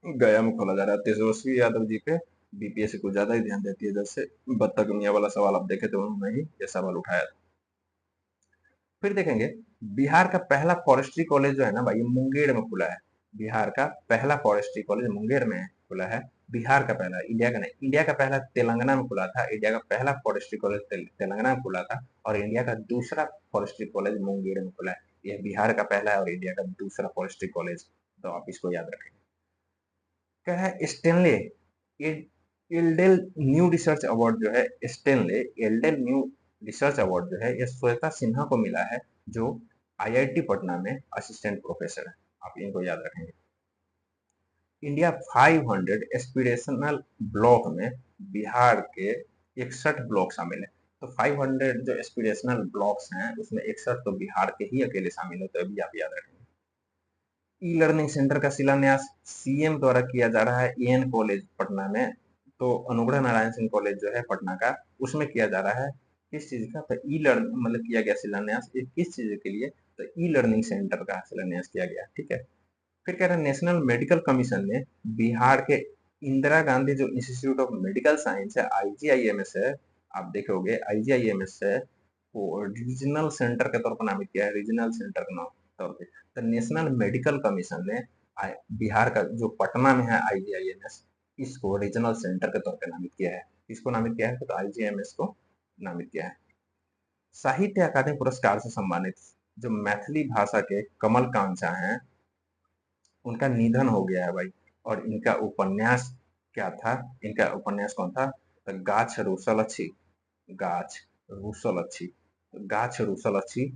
गया में खोला जा रहा है। तेजस्वी यादव जी पे बीपीएससी को ज्यादा ही ध्यान देती है। जैसे बत्तख मियाँ वाला सवाल आप देखे तो उन्होंने ही ये सवाल उठाया था। फिर देखेंगे बिहार का पहला फॉरेस्ट्री कॉलेज जो है ना भाई, मुंगेर में खुला है। बिहार का पहला फॉरेस्ट्री कॉलेज मुंगेर में खुला है। बिहार का पहला, इंडिया का नहीं। इंडिया का पहला तेलंगाना में खुला था। इंडिया का पहला फॉरेस्ट्री कॉलेज तेलंगाना में खुला था, और इंडिया का दूसरा फॉरेस्ट्री कॉलेज मुंगेर में खुला है। यह बिहार का पहला है और इंडिया का दूसरा फॉरेस्ट्री कॉलेज, तो आप इसको याद रखें। क्या है? स्टेनले एल्डेल न्यू रिसर्च अवार्ड जो है, स्टेनले एल्डेल न्यू रिसर्च अवार्ड जो है, ये श्वेता सिन्हा को मिला है, जो आईआईटी पटना में असिस्टेंट प्रोफेसर है। आप इनको याद रखेंगे। इंडिया 500 एस्पिरेशनल ब्लॉक में बिहार के 61 ब्लॉक शामिल है। तो 500 जो एस्पिरेशनल ब्लॉक्स हैं उसमें 61 तो बिहार के ही अकेले शामिल है, तो अभी आप याद रखेंगे। ई लर्निंग सेंटर का शिलान्यास सीएम द्वारा किया जा रहा है एएन कॉलेज पटना में। तो अनुग्रह नारायण सिंह कॉलेज जो है पटना का, उसमें किया जा रहा है। किस चीज का? तो ई लर्न मतलब किया गया शिलान्यास, ये किस चीज के लिए? तो ई लर्निंग सेंटर का शिलान्यास किया गया। ठीक है, फिर कह रहे हैं नेशनल मेडिकल कमीशन ने बिहार के इंदिरा गांधी जो इंस्टीट्यूट ऑफ मेडिकल साइंस है, आईजीआईएमएस है, आप देखोगे आईजीआईएमएस है, वो रीजनल सेंटर के तौर पर नामित किया है, रीजनल सेंटर के नाम तौर पर। तो नेशनल मेडिकल कमीशन ने बिहार का जो पटना में है आईजीआईएमएस, इसको रीजनल सेंटर के तौर पर नामित किया है। किसको नामित किया है? तो आईजीआईएमएस को नामित किया है। साहित्य अकादमी पुरस्कार से सम्मानित जो मैथिली भाषा के कमल कांचा हैं, उनका निधन हो गया है भाई। और इनका उपन्यास क्या था? इनका उपन्यास कौन था? तो गाछ रूसल अच्छी, गाछ रूसल अच्छी। गाछ रूसल अच्छी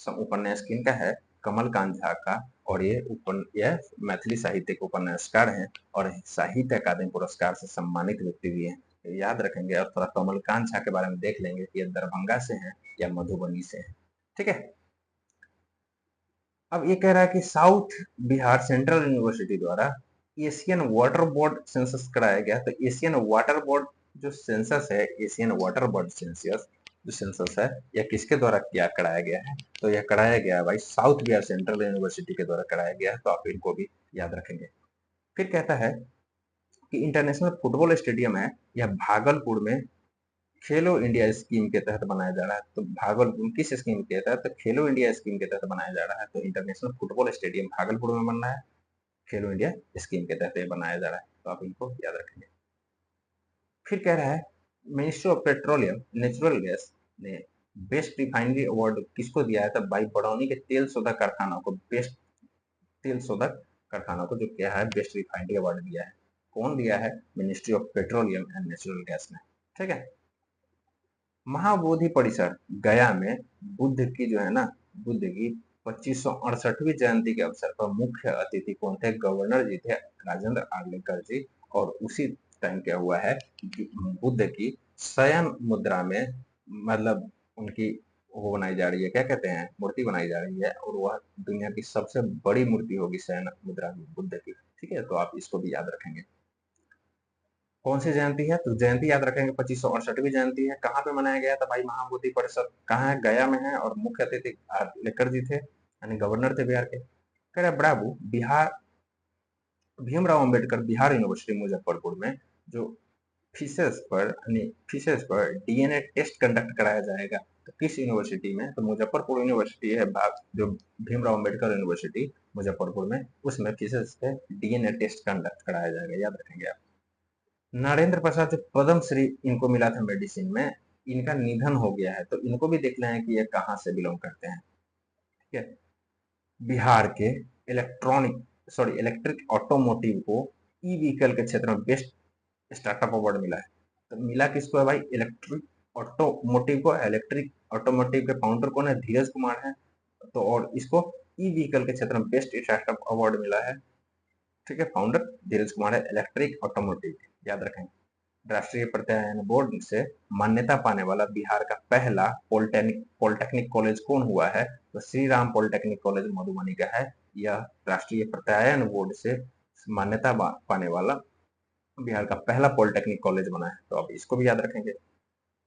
उपन्यास किनका है? कमलकांत झा का। और यह मैथिली साहित्य के उपन्यासकार हैं और साहित्य अकादमी पुरस्कार से सम्मानित व्यक्ति भी हैं, तो याद रखेंगे। और थोड़ा कमलकांत झा के बारे में देख लेंगे कि ये दरभंगा से हैं या मधुबनी से हैं। ठीक है, अब ये कह रहा है कि साउथ बिहार सेंट्रल यूनिवर्सिटी द्वारा एशियन वाटर बोर्ड सेंसस कराया गया। तो एशियन वाटर बोर्ड जो सेंसस है, एशियन वाटर बोर्ड सेंसस जो सेंसस है, यह किसके द्वारा क्या कराया गया है? तो यह कराया गया है भाई साउथ बिहार सेंट्रल यूनिवर्सिटी के द्वारा कराया गया है, तो आप इनको भी याद रखेंगे। फिर कहता है कि इंटरनेशनल फुटबॉल स्टेडियम है, यह भागलपुर में खेलो इंडिया स्कीम के तहत बनाया जा रहा है। तो भागलपुर किस स्कीम के तहत? तो खेलो इंडिया स्कीम के तहत बनाया जा रहा है। तो इंटरनेशनल फुटबॉल स्टेडियम भागलपुर में बन रहा है, खेलो इंडिया स्कीम के तहत बनाया जा रहा है, तो आप इनको याद रखेंगे। फिर कह रहा है ministry of petroleum natural gas ने बेस्ट रिफाइनरी अवार्ड किसको दिया है? तो भाई बड़ौनी के तेल शोधक कारखाना को, बेस्ट तेल शोधक कारखाना को जो क्या है बेस्ट रिफाइनरी अवार्ड दिया है। कौन दिया है? Ministry of petroleum and natural gas ने। ठीक है, महाबोधि परिसर गया में बुद्ध की जो है ना, बुद्ध की 2568वीं जयंती के अवसर पर मुख्य अतिथि कौन थे? गवर्नर जी थे, राजेंद्र आर्लेकर जी। और उसी टाइम क्या हुआ है कि बुद्ध की शयन मुद्रा में, मतलब उनकी वो बनाई जा रही है, क्या कहते हैं, मूर्ति बनाई जा रही है, और वह दुनिया की सबसे बड़ी मूर्ति होगी शयन मुद्रा में बुद्ध की। ठीक है, तो आप इसको भी याद रखेंगे। कौन सी जयंती है? तो जयंती याद रखेंगे 2568वीं जयंती है। कहाँ पे मनाया गया था भाई? महाबोधि परिषद कहाँ है? गया में है, और मुख्य अतिथि लेकर जी थे, यानी गवर्नर थे बिहार के। कह रहे बड़ाबू बिहार भीमराव अंबेडकर बिहार यूनिवर्सिटी मुजफ्फरपुर में जो फिशेस पर डीएनए टेस्ट कंडक्ट कराया जाएगा। तो किस यूनिवर्सिटी में? तो मुजफ्फरपुर यूनिवर्सिटी है जो भीमराव अंबेडकर यूनिवर्सिटी मुजफ्फरपुर में, उसमें फिशेस पे डीएनए टेस्ट कंडक्ट कराया जाएगा, याद रखेंगे आप। नरेंद्र प्रसाद जो पद्म श्री इनको मिला था मेडिसिन में, इनका निधन हो गया है, तो इनको भी देखना है कि ये कहाँ से बिलोंग करते हैं। ठीक है, बिहार के इलेक्ट्रिक ऑटोमोटिव को ई व्हीकल के क्षेत्र में बेस्ट स्टार्टअप अवार्ड मिला है। तो मिला किसको है भाई? इलेक्ट्रिक ऑटोमोटिव को। इलेक्ट्रिक ऑटोमोटिव के फाउंडर कौन है? धीरज कुमार है। तो और इसको ई व्हीकल के क्षेत्र में बेस्ट स्टार्टअप अवार्ड मिला है। ठीक है, फाउंडर धीरज कुमार है, इलेक्ट्रिक ऑटोमोटिव, याद रखें। राष्ट्रीय प्रत्यायन बोर्ड से मान्यता पाने वाला बिहार का पहला पॉलिटेक्निक कॉलेज कौन हुआ है? तो श्री राम पॉलिटेक्निक कॉलेज मधुबनी का है। यह राष्ट्रीय प्रत्यायन बोर्ड से मान्यता पाने वाला बिहार का पहला पॉलिटेक्निक कॉलेज बना है, तो आप इसको भी याद रखेंगे।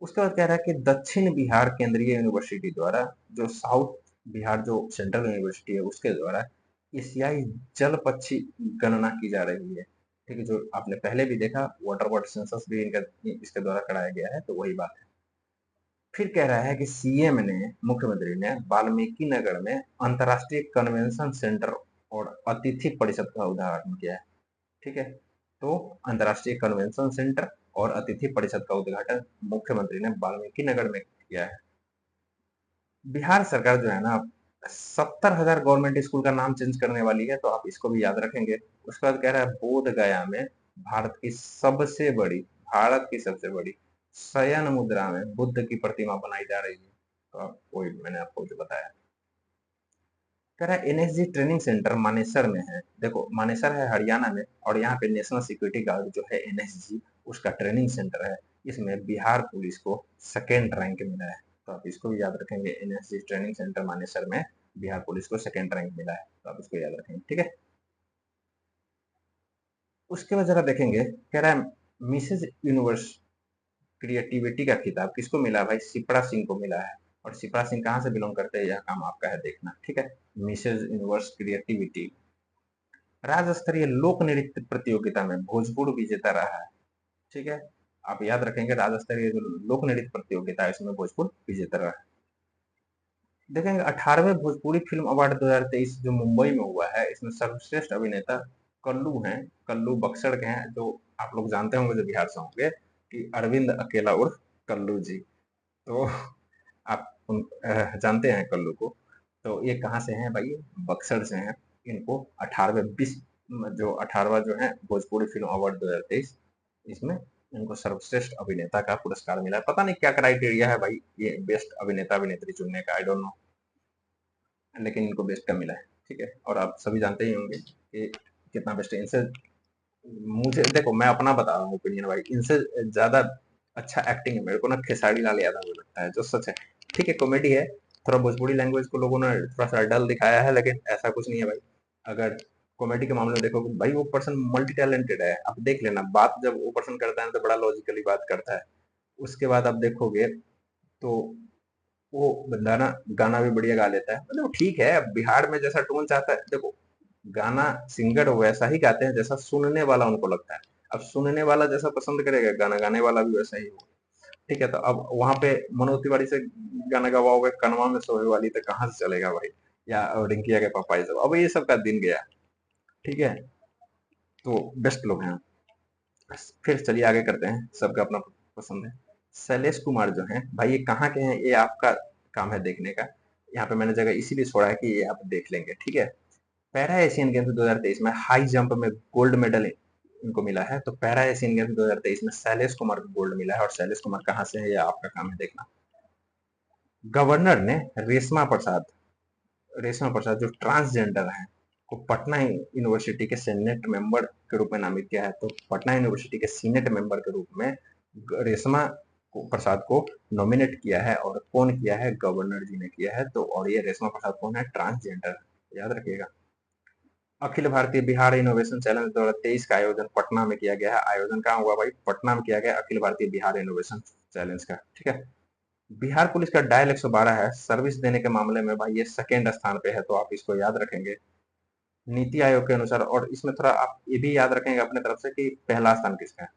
उसके बाद कह रहा है कि दक्षिण बिहार केंद्रीय यूनिवर्सिटी द्वारा, जो साउथ बिहार जो सेंट्रल यूनिवर्सिटी है उसके द्वारा एशियाई जल पक्षी गणना की जा रही है। ठीक है, जो आपने पहले भी देखा वाटर बॉडी सेंसस भी इनका इसके द्वारा कराया गया है, तो वही बात है। फिर कह रहा है कि सीएम ने, मुख्यमंत्री ने वाल्मीकि नगर में अंतर्राष्ट्रीय कन्वेंशन सेंटर और अतिथि परिषद का उद्घाटन किया है। ठीक है, तो अंतर्राष्ट्रीय कन्वेंशन सेंटर और अतिथि परिषद का उद्घाटन मुख्यमंत्री ने वाल्मीकि नगर में किया है। बिहार सरकार जो है ना 70,000 गवर्नमेंट स्कूल का नाम चेंज करने वाली है, तो आप इसको भी याद रखेंगे। उसके बाद कह रहा है बोध गया में भारत की सबसे बड़ी शयन मुद्रा में बुद्ध की प्रतिमा बनाई जा रही है, तो आप वही मैंने आपको जो बताया। कह रहा है एनएसजी ट्रेनिंग सेंटर मानेसर में है। देखो मानेसर है हरियाणा में, और यहाँ पे नेशनल सिक्योरिटी गार्ड जो है एनएसजी उसका ट्रेनिंग सेंटर है। इसमें बिहार पुलिस को सेकेंड रैंक मिला है, तो आप इसको भी याद रखेंगे। एनएसजी ट्रेनिंग सेंटर मानेसर में बिहार पुलिस को सेकेंड रैंक मिला है, तो आप इसको याद रखेंगे। ठीक है, उसके बाद जरा देखेंगे, कह रहा है मिसेज यूनिवर्स क्रिएटिविटी का खिताब किसको मिला भाई? शिप्रा सिंह को मिला है। और शिप्रा सिंह कहाँ से बिलोंग करते हैं, यह काम आपका है देखना। ठीक है, मिसेज यूनिवर्स क्रिएटिविटी। राज्य स्तरीय लोक नृत्य प्रतियोगिता में भोजपुर विजेता रहा है। ठीक है, आप याद रखेंगे राज्य स्तरीय जो लोक नृत्य प्रतियोगिता है इसमें भोजपुर विजेता रहा है। देखेंगे 18वें भोजपुरी फिल्म अवार्ड 2023 जो मुंबई में हुआ है, इसमें सर्वश्रेष्ठ अभिनेता कल्लू हैं, कल्लू बक्सर के हैं, जो आप लोग जानते होंगे जो बिहार से होंगे, कि अरविंद अकेला उर्फ कल्लू जी। तो आप जानते हैं कल्लू को। तो ये कहाँ से हैं भाई? बक्सर से हैं। इनको 18वें विश्व जो 18वां जो है भोजपुरी फिल्म अवार्ड 2023, इसमें इनको सर्वश्रेष्ठ अभिनेता का पुरस्कार मिला है। पता नहीं क्या क्राइटेरिया है भाई ये बेस्ट अभिनेता अभिनेत्री चुनने का, आई डोंट नो, लेकिन इनको बेस्ट का मिला है। ठीक है, और आप सभी जानते ही होंगे कि कितना बेस्ट है। इनसे मुझे देखो, मैं अपना बता रहा हूँ ओपिनियन भाई, इनसे ज्यादा अच्छा एक्टिंग है मेरे को ना खेसारी लाल यादव में लगता है, जो सच है। ठीक है, कॉमेडी है, थोड़ा भोजपुरी लैंग्वेज को लोगों ने थोड़ा सा डल दिखाया है, लेकिन ऐसा कुछ नहीं है भाई। अगर कॉमेडी के मामले में देखोगे भाई, वो पर्सन मल्टी टैलेंटेड है। आप देख लेना, बात जब वो पर्सन करता है तो बड़ा लॉजिकली बात करता है। उसके बाद आप देखोगे तो वो बंदा ना गाना भी बढ़िया गा लेता है। मतलब ठीक है, बिहार में जैसा टोन चाहता है, देखो गाना सिंगर वैसा ही गाते हैं जैसा सुनने वाला उनको लगता है। अब सुनने वाला जैसा पसंद करेगा, गाना गाने वाला भी वैसा ही होगा। ठीक है, तो अब वहां पे मनोज तिवारी से गाना गवाओगे कनवा में सोए वाली, तो कहाँ से चलेगा भाई? या रिंकिया के पापा, ये सब अब ये सब का दिन गया। ठीक है, तो बेस्ट लोग हैं। फिर चलिए आगे करते हैं, सबका अपना पसंद है। शैलेश कुमार जो हैं भाई, ये कहाँ के हैं ये आपका काम है देखने का। यहाँ पे मैंने जगह इसीलिए छोड़ा है कि ये आप देख लेंगे। ठीक है, पैरा एशियन गेम्स 2023 में हाई जंप में गोल्ड मेडल इनको मिला है। तो पैरा एशियन गेम्स 2023 में शैलेश कुमार को गोल्ड मिला है, और शैलेश कुमार कहाँ से है ये आपका काम है देखना। गवर्नर ने रेशमा प्रसाद जो ट्रांसजेंडर हैं को पटना यूनिवर्सिटी के सीनेट मेंबर के रूप में नामित किया है। तो पटना यूनिवर्सिटी के सीनेट मेंबर के रूप में रेशमा प्रसाद को नॉमिनेट किया है, और कौन किया है? गवर्नर जी ने किया है। तो और ये रेशमा प्रसाद कौन है? ट्रांसजेंडर, याद रखिएगा। अखिल भारतीय बिहार इनोवेशन चैलेंज 2023 का आयोजन पटना में किया गया है। आयोजन कहाँ हुआ भाई? पटना में किया गया अखिल भारतीय बिहार इनोवेशन चैलेंज का। ठीक है, बिहार पुलिस का डायल 112 है, सर्विस देने के मामले में भाई ये सेकेंड स्थान पे है, तो आप इसको याद रखेंगे। नीति आयोग के अनुसार, और इसमें थोड़ा आप ये भी याद रखेंगे अपने तरफ से कि पहला स्थान किसका है।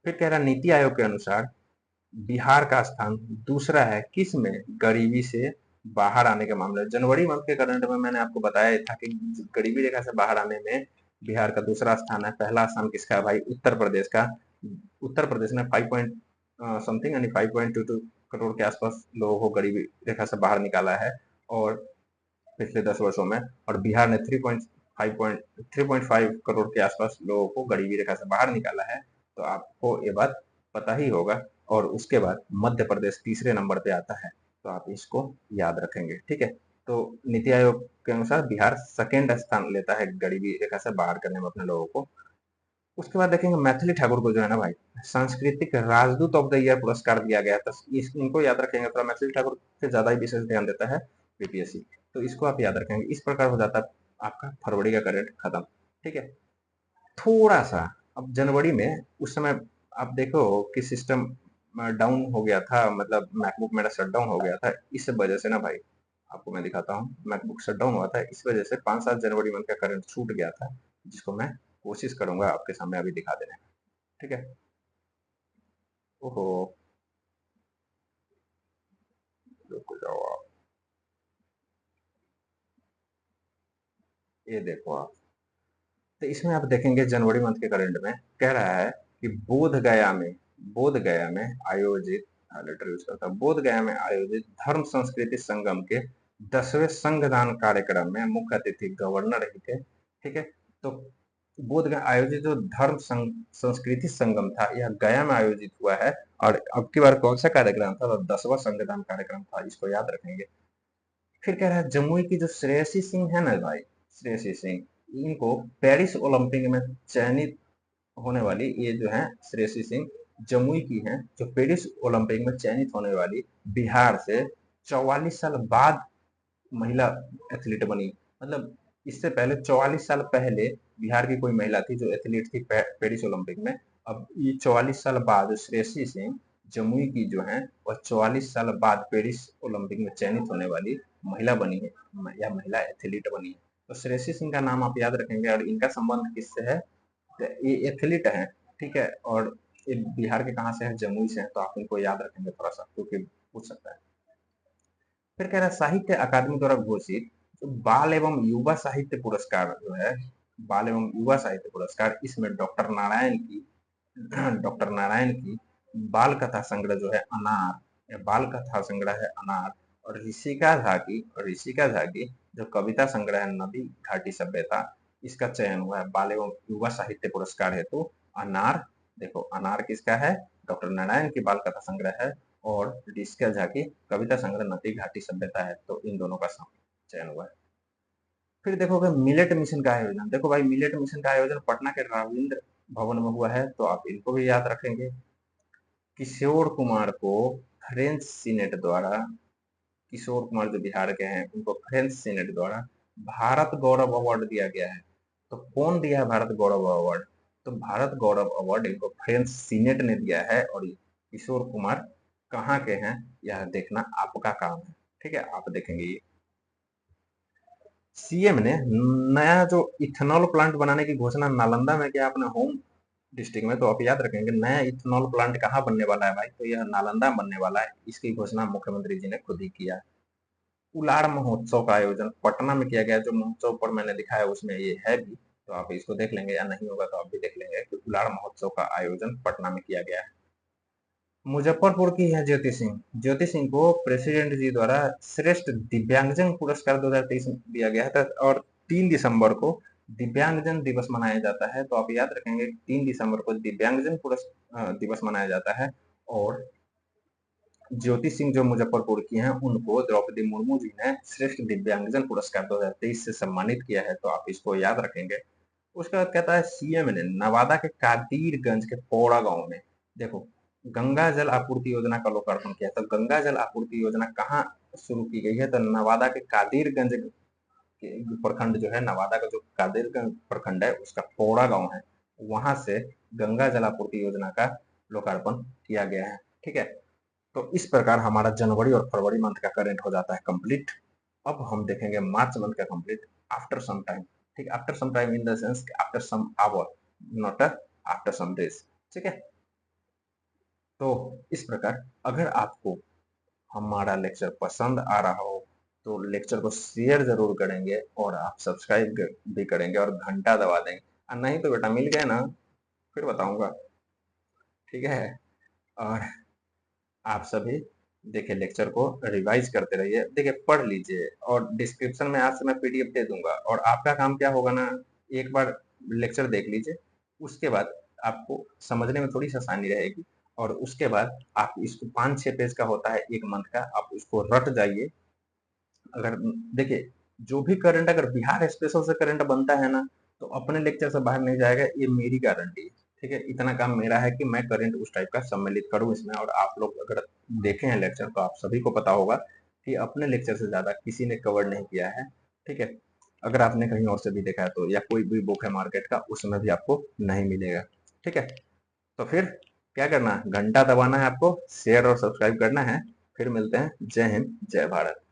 फिर कह रहा है नीति आयोग के अनुसार बिहार का स्थान दूसरा है किस में? गरीबी से बाहर आने के मामले में। जनवरी मंथ के करंट में मैंने आपको बताया था कि गरीबी रेखा से बाहर आने में बिहार का दूसरा स्थान है। पहला स्थान किसका है भाई? उत्तर प्रदेश का। उत्तर प्रदेश ने 5 पॉइंट समथिंग यानी 5.22 करोड़ के आसपास लोगों को गरीबी रेखा से बाहर निकाला है, और पिछले 10 वर्षों में। और बिहार ने 3.5 करोड़ के आसपास लोगों को गरीबी रेखा से बाहर निकाला है, तो आपको ये बात पता ही होगा। और उसके बाद मध्य प्रदेश तीसरे नंबर पे आता है, तो आप इसको याद रखेंगे। ठीक है, तो नीति आयोग के अनुसार बिहार सेकेंड स्थान लेता है गरीबी रेखा से बाहर करने में अपने लोगों को। उसके बाद देखेंगे मैथिली ठाकुर को जो है ना भाई, सांस्कृतिक राजदूत ऑफ द ईयर पुरस्कार दिया गया, तो इनको याद रखेंगे। थोड़ा मैथिली ठाकुर पे ज्यादा ही विशेष ध्यान देता है बीपीएससी, तो इसको आप याद रखेंगे। इस प्रकार हो जाता है आपका फरवरी का करंट खत्म। ठीक है, थोड़ा सा अब जनवरी में उस समय आप देखो कि सिस्टम डाउन हो गया था, मतलब मैकबुक मेरा शट डाउन हो गया था। इस वजह से ना भाई, आपको मैं दिखाता हूँ, मैकबुक शट डाउन हुआ था, इस वजह से 5-7 जनवरी मंथ का करंट छूट गया था, जिसको मैं कोशिश करूंगा आपके सामने अभी दिखा देने का। ठीक है। ओहो, रुक जाओ आप, ये देखो आप। तो इसमें आप देखेंगे जनवरी मंथ के कैलेंडर में कह रहा है कि बोध गया में आयोजित, लेटर यूज करता हूं, बोध गया में आयोजित धर्म संस्कृति संगम के 10वें संघदान कार्यक्रम में मुख्य अतिथि गवर्नर ही थे। ठीक है। तो बोध गया आयोजित जो धर्म संस्कृति संगम था, यह गया में आयोजित हुआ है। और अब की बार कौन सा कार्यक्रम था? तो 10वां संघदान कार्यक्रम था, इसको याद रखेंगे। फिर कह रहा है जमुई की जो श्रेयसी सिंह है ना भाई, श्रेयसी सिंह, इनको पेरिस ओलंपिक में चयनित होने वाली, ये जो है श्रेयसी सिंह जमुई की हैं, जो पेरिस ओलंपिक में चयनित होने वाली बिहार से 44 साल बाद महिला एथलीट बनी। मतलब इससे पहले 44 साल पहले बिहार की कोई महिला थी जो एथलीट थी पेरिस ओलंपिक में। अब ये 44 साल बाद श्रेयसी सिंह जमुई की जो है वह 44 साल बाद पेरिस ओलंपिक में चयनित होने वाली महिला बनी है, या महिला एथलीट बनी है। तो श्रेयसी सिंह का नाम आप याद रखेंगे। और इनका संबंध किससे है? तो ये एथलीट है। ठीक है। और ये बिहार के कहाँ से है? जमुई से है। तो आप इनको याद रखेंगे थोड़ा सा, क्योंकि पूछ सकता है। फिर कह रहा है साहित्य अकादमी द्वारा घोषित जो बाल एवं युवा साहित्य पुरस्कार जो है, बाल एवं युवा साहित्य पुरस्कार, इसमें डॉक्टर नारायण की बाल कथा संग्रह जो है अनार, या बाल कथा संग्रह है अनार, और ऋषिका झा की जो कविता संग्रह है नदी घाटी सभ्यता, इसका चयन हुआ है बाल एवं युवा साहित्य पुरस्कार हेतु। अनार, देखो अनार किसका है? डॉक्टर नारायण की बाल कथा संग्रह है, और ऋषिका झा की कविता संग्रह नदी घाटी सभ्यता है। तो इन दोनों का चयन हुआ है। फिर देखोगे मिलेट मिशन का आयोजन। देखो भाई, मिलेट मिशन का आयोजन पटना के रविंद्र भवन में हुआ है, तो आप इनको भी याद रखेंगे। किशोर कुमार को फ्रेंच सीनेट द्वारा, किशोर कुमार जो बिहार के हैं, उनको फ्रेंच सीनेट द्वारा भारत गौरव अवार्ड दिया गया है। तो कौन दिया है भारत गौरव अवार्ड? तो भारत गौरव अवार्ड इनको फ्रेंच सीनेट ने दिया है। और किशोर कुमार कहाँ के हैं, यह देखना आपका काम है। ठीक है, आप देखेंगे ये। सीएम ने नया जो इथेनॉल प्लांट बनाने की घोषणा नालंदा में किया, अपने होम डिस्ट्रिक्ट में। तो आप याद रखेंगे नया इथेनॉल प्लांट कहाँ बनने वाला है भाई? तो यह नालंदा बनने वाला है। इसकी घोषणा मुख्यमंत्री जी ने खुद ही किया। उलाड़ महोत्सव का आयोजन पटना में किया गया। जो महोत्सव पर मैंने दिखाया उसमें ये है भी, तो आप इसको देख लेंगे, या नहीं होगा तो आप भी देख लेंगे कि उलाड़ महोत्सव का आयोजन पटना में किया गया है। मुजफ्फरपुर की है ज्योति सिंह। ज्योति सिंह को प्रेसिडेंट जी द्वारा श्रेष्ठ दिव्यांगजन पुरस्कार 2023 में दिया गया था। और 3 दिसंबर को दिव्यांगजन दिवस मनाया जाता है। तो आप याद रखेंगे 3 दिसंबर को दिव्यांगजन दिवस मनाया जाता है। और ज्योति सिंह जो मुजफ्फरपुर की हैं, उनको द्रौपदी मुर्मू जी ने श्रेष्ठ दिव्यांगजन पुरस्कार 2023 से सम्मानित किया है। तो आप इसको याद रखेंगे। उसके बाद कहता है सीएम ने नवादा के कादिरगंज के पौड़ा गांव में, देखो, गंगा जल आपूर्ति योजना का लोकार्पण किया। तो गंगा जल आपूर्ति योजना कहाँ शुरू की गई है? तो नवादा के कादिरगंज प्रखंड जो है, नवादा का जो कादिरगंज प्रखंड है, उसका पौड़ा गांव है, वहां से गंगा जल आपूर्ति योजना का लोकार्पण किया गया है। ठीक है। तो इस प्रकार हमारा जनवरी और फरवरी मंथ का करंट हो जाता है कंप्लीट। अब हम देखेंगे मार्च मंथ का कंप्लीट आफ्टर सम टाइम। ठीक, after some time in the sense after some hour, not after some days. ठीक है। तो इस प्रकार अगर आपको हमारा लेक्चर पसंद आ रहा हो तो लेक्चर को शेयर जरूर करेंगे, और आप सब्सक्राइब भी करेंगे और घंटा दबा देंगे। और नहीं तो बेटा मिल गए ना, फिर बताऊंगा। ठीक है। और आप सभी देखिए, लेक्चर को रिवाइज करते रहिए, देखिए पढ़ लीजिए, और डिस्क्रिप्शन में आज से मैं पीडीएफ दे दूंगा। और आपका काम क्या होगा ना, एक बार लेक्चर देख लीजिए, उसके बाद आपको समझने में थोड़ी सी आसानी रहेगी। और उसके बाद आप इसको 5-6 पेज का होता है एक मंथ का, आप उसको रट जाइए। अगर देखिए, जो भी करंट अगर बिहार स्पेशल से करंट बनता है ना, तो अपने लेक्चर से बाहर नहीं जाएगा, ये मेरी गारंटी है। ठीक है, इतना काम मेरा है कि मैं करंट उस टाइप का सम्मिलित करूं इसमें। और आप लोग अगर देखे हैं लेक्चर तो आप सभी को पता होगा कि अपने लेक्चर से ज्यादा किसी ने कवर नहीं किया है। ठीक है। अगर आपने कहीं और से भी देखा है तो, या कोई भी बुक है मार्केट का, उसमें भी आपको नहीं मिलेगा। ठीक है, तो फिर क्या करना है, घंटा दबाना है आपको, शेयर और सब्सक्राइब करना है। फिर मिलते हैं। जय हिंद, जय भारत।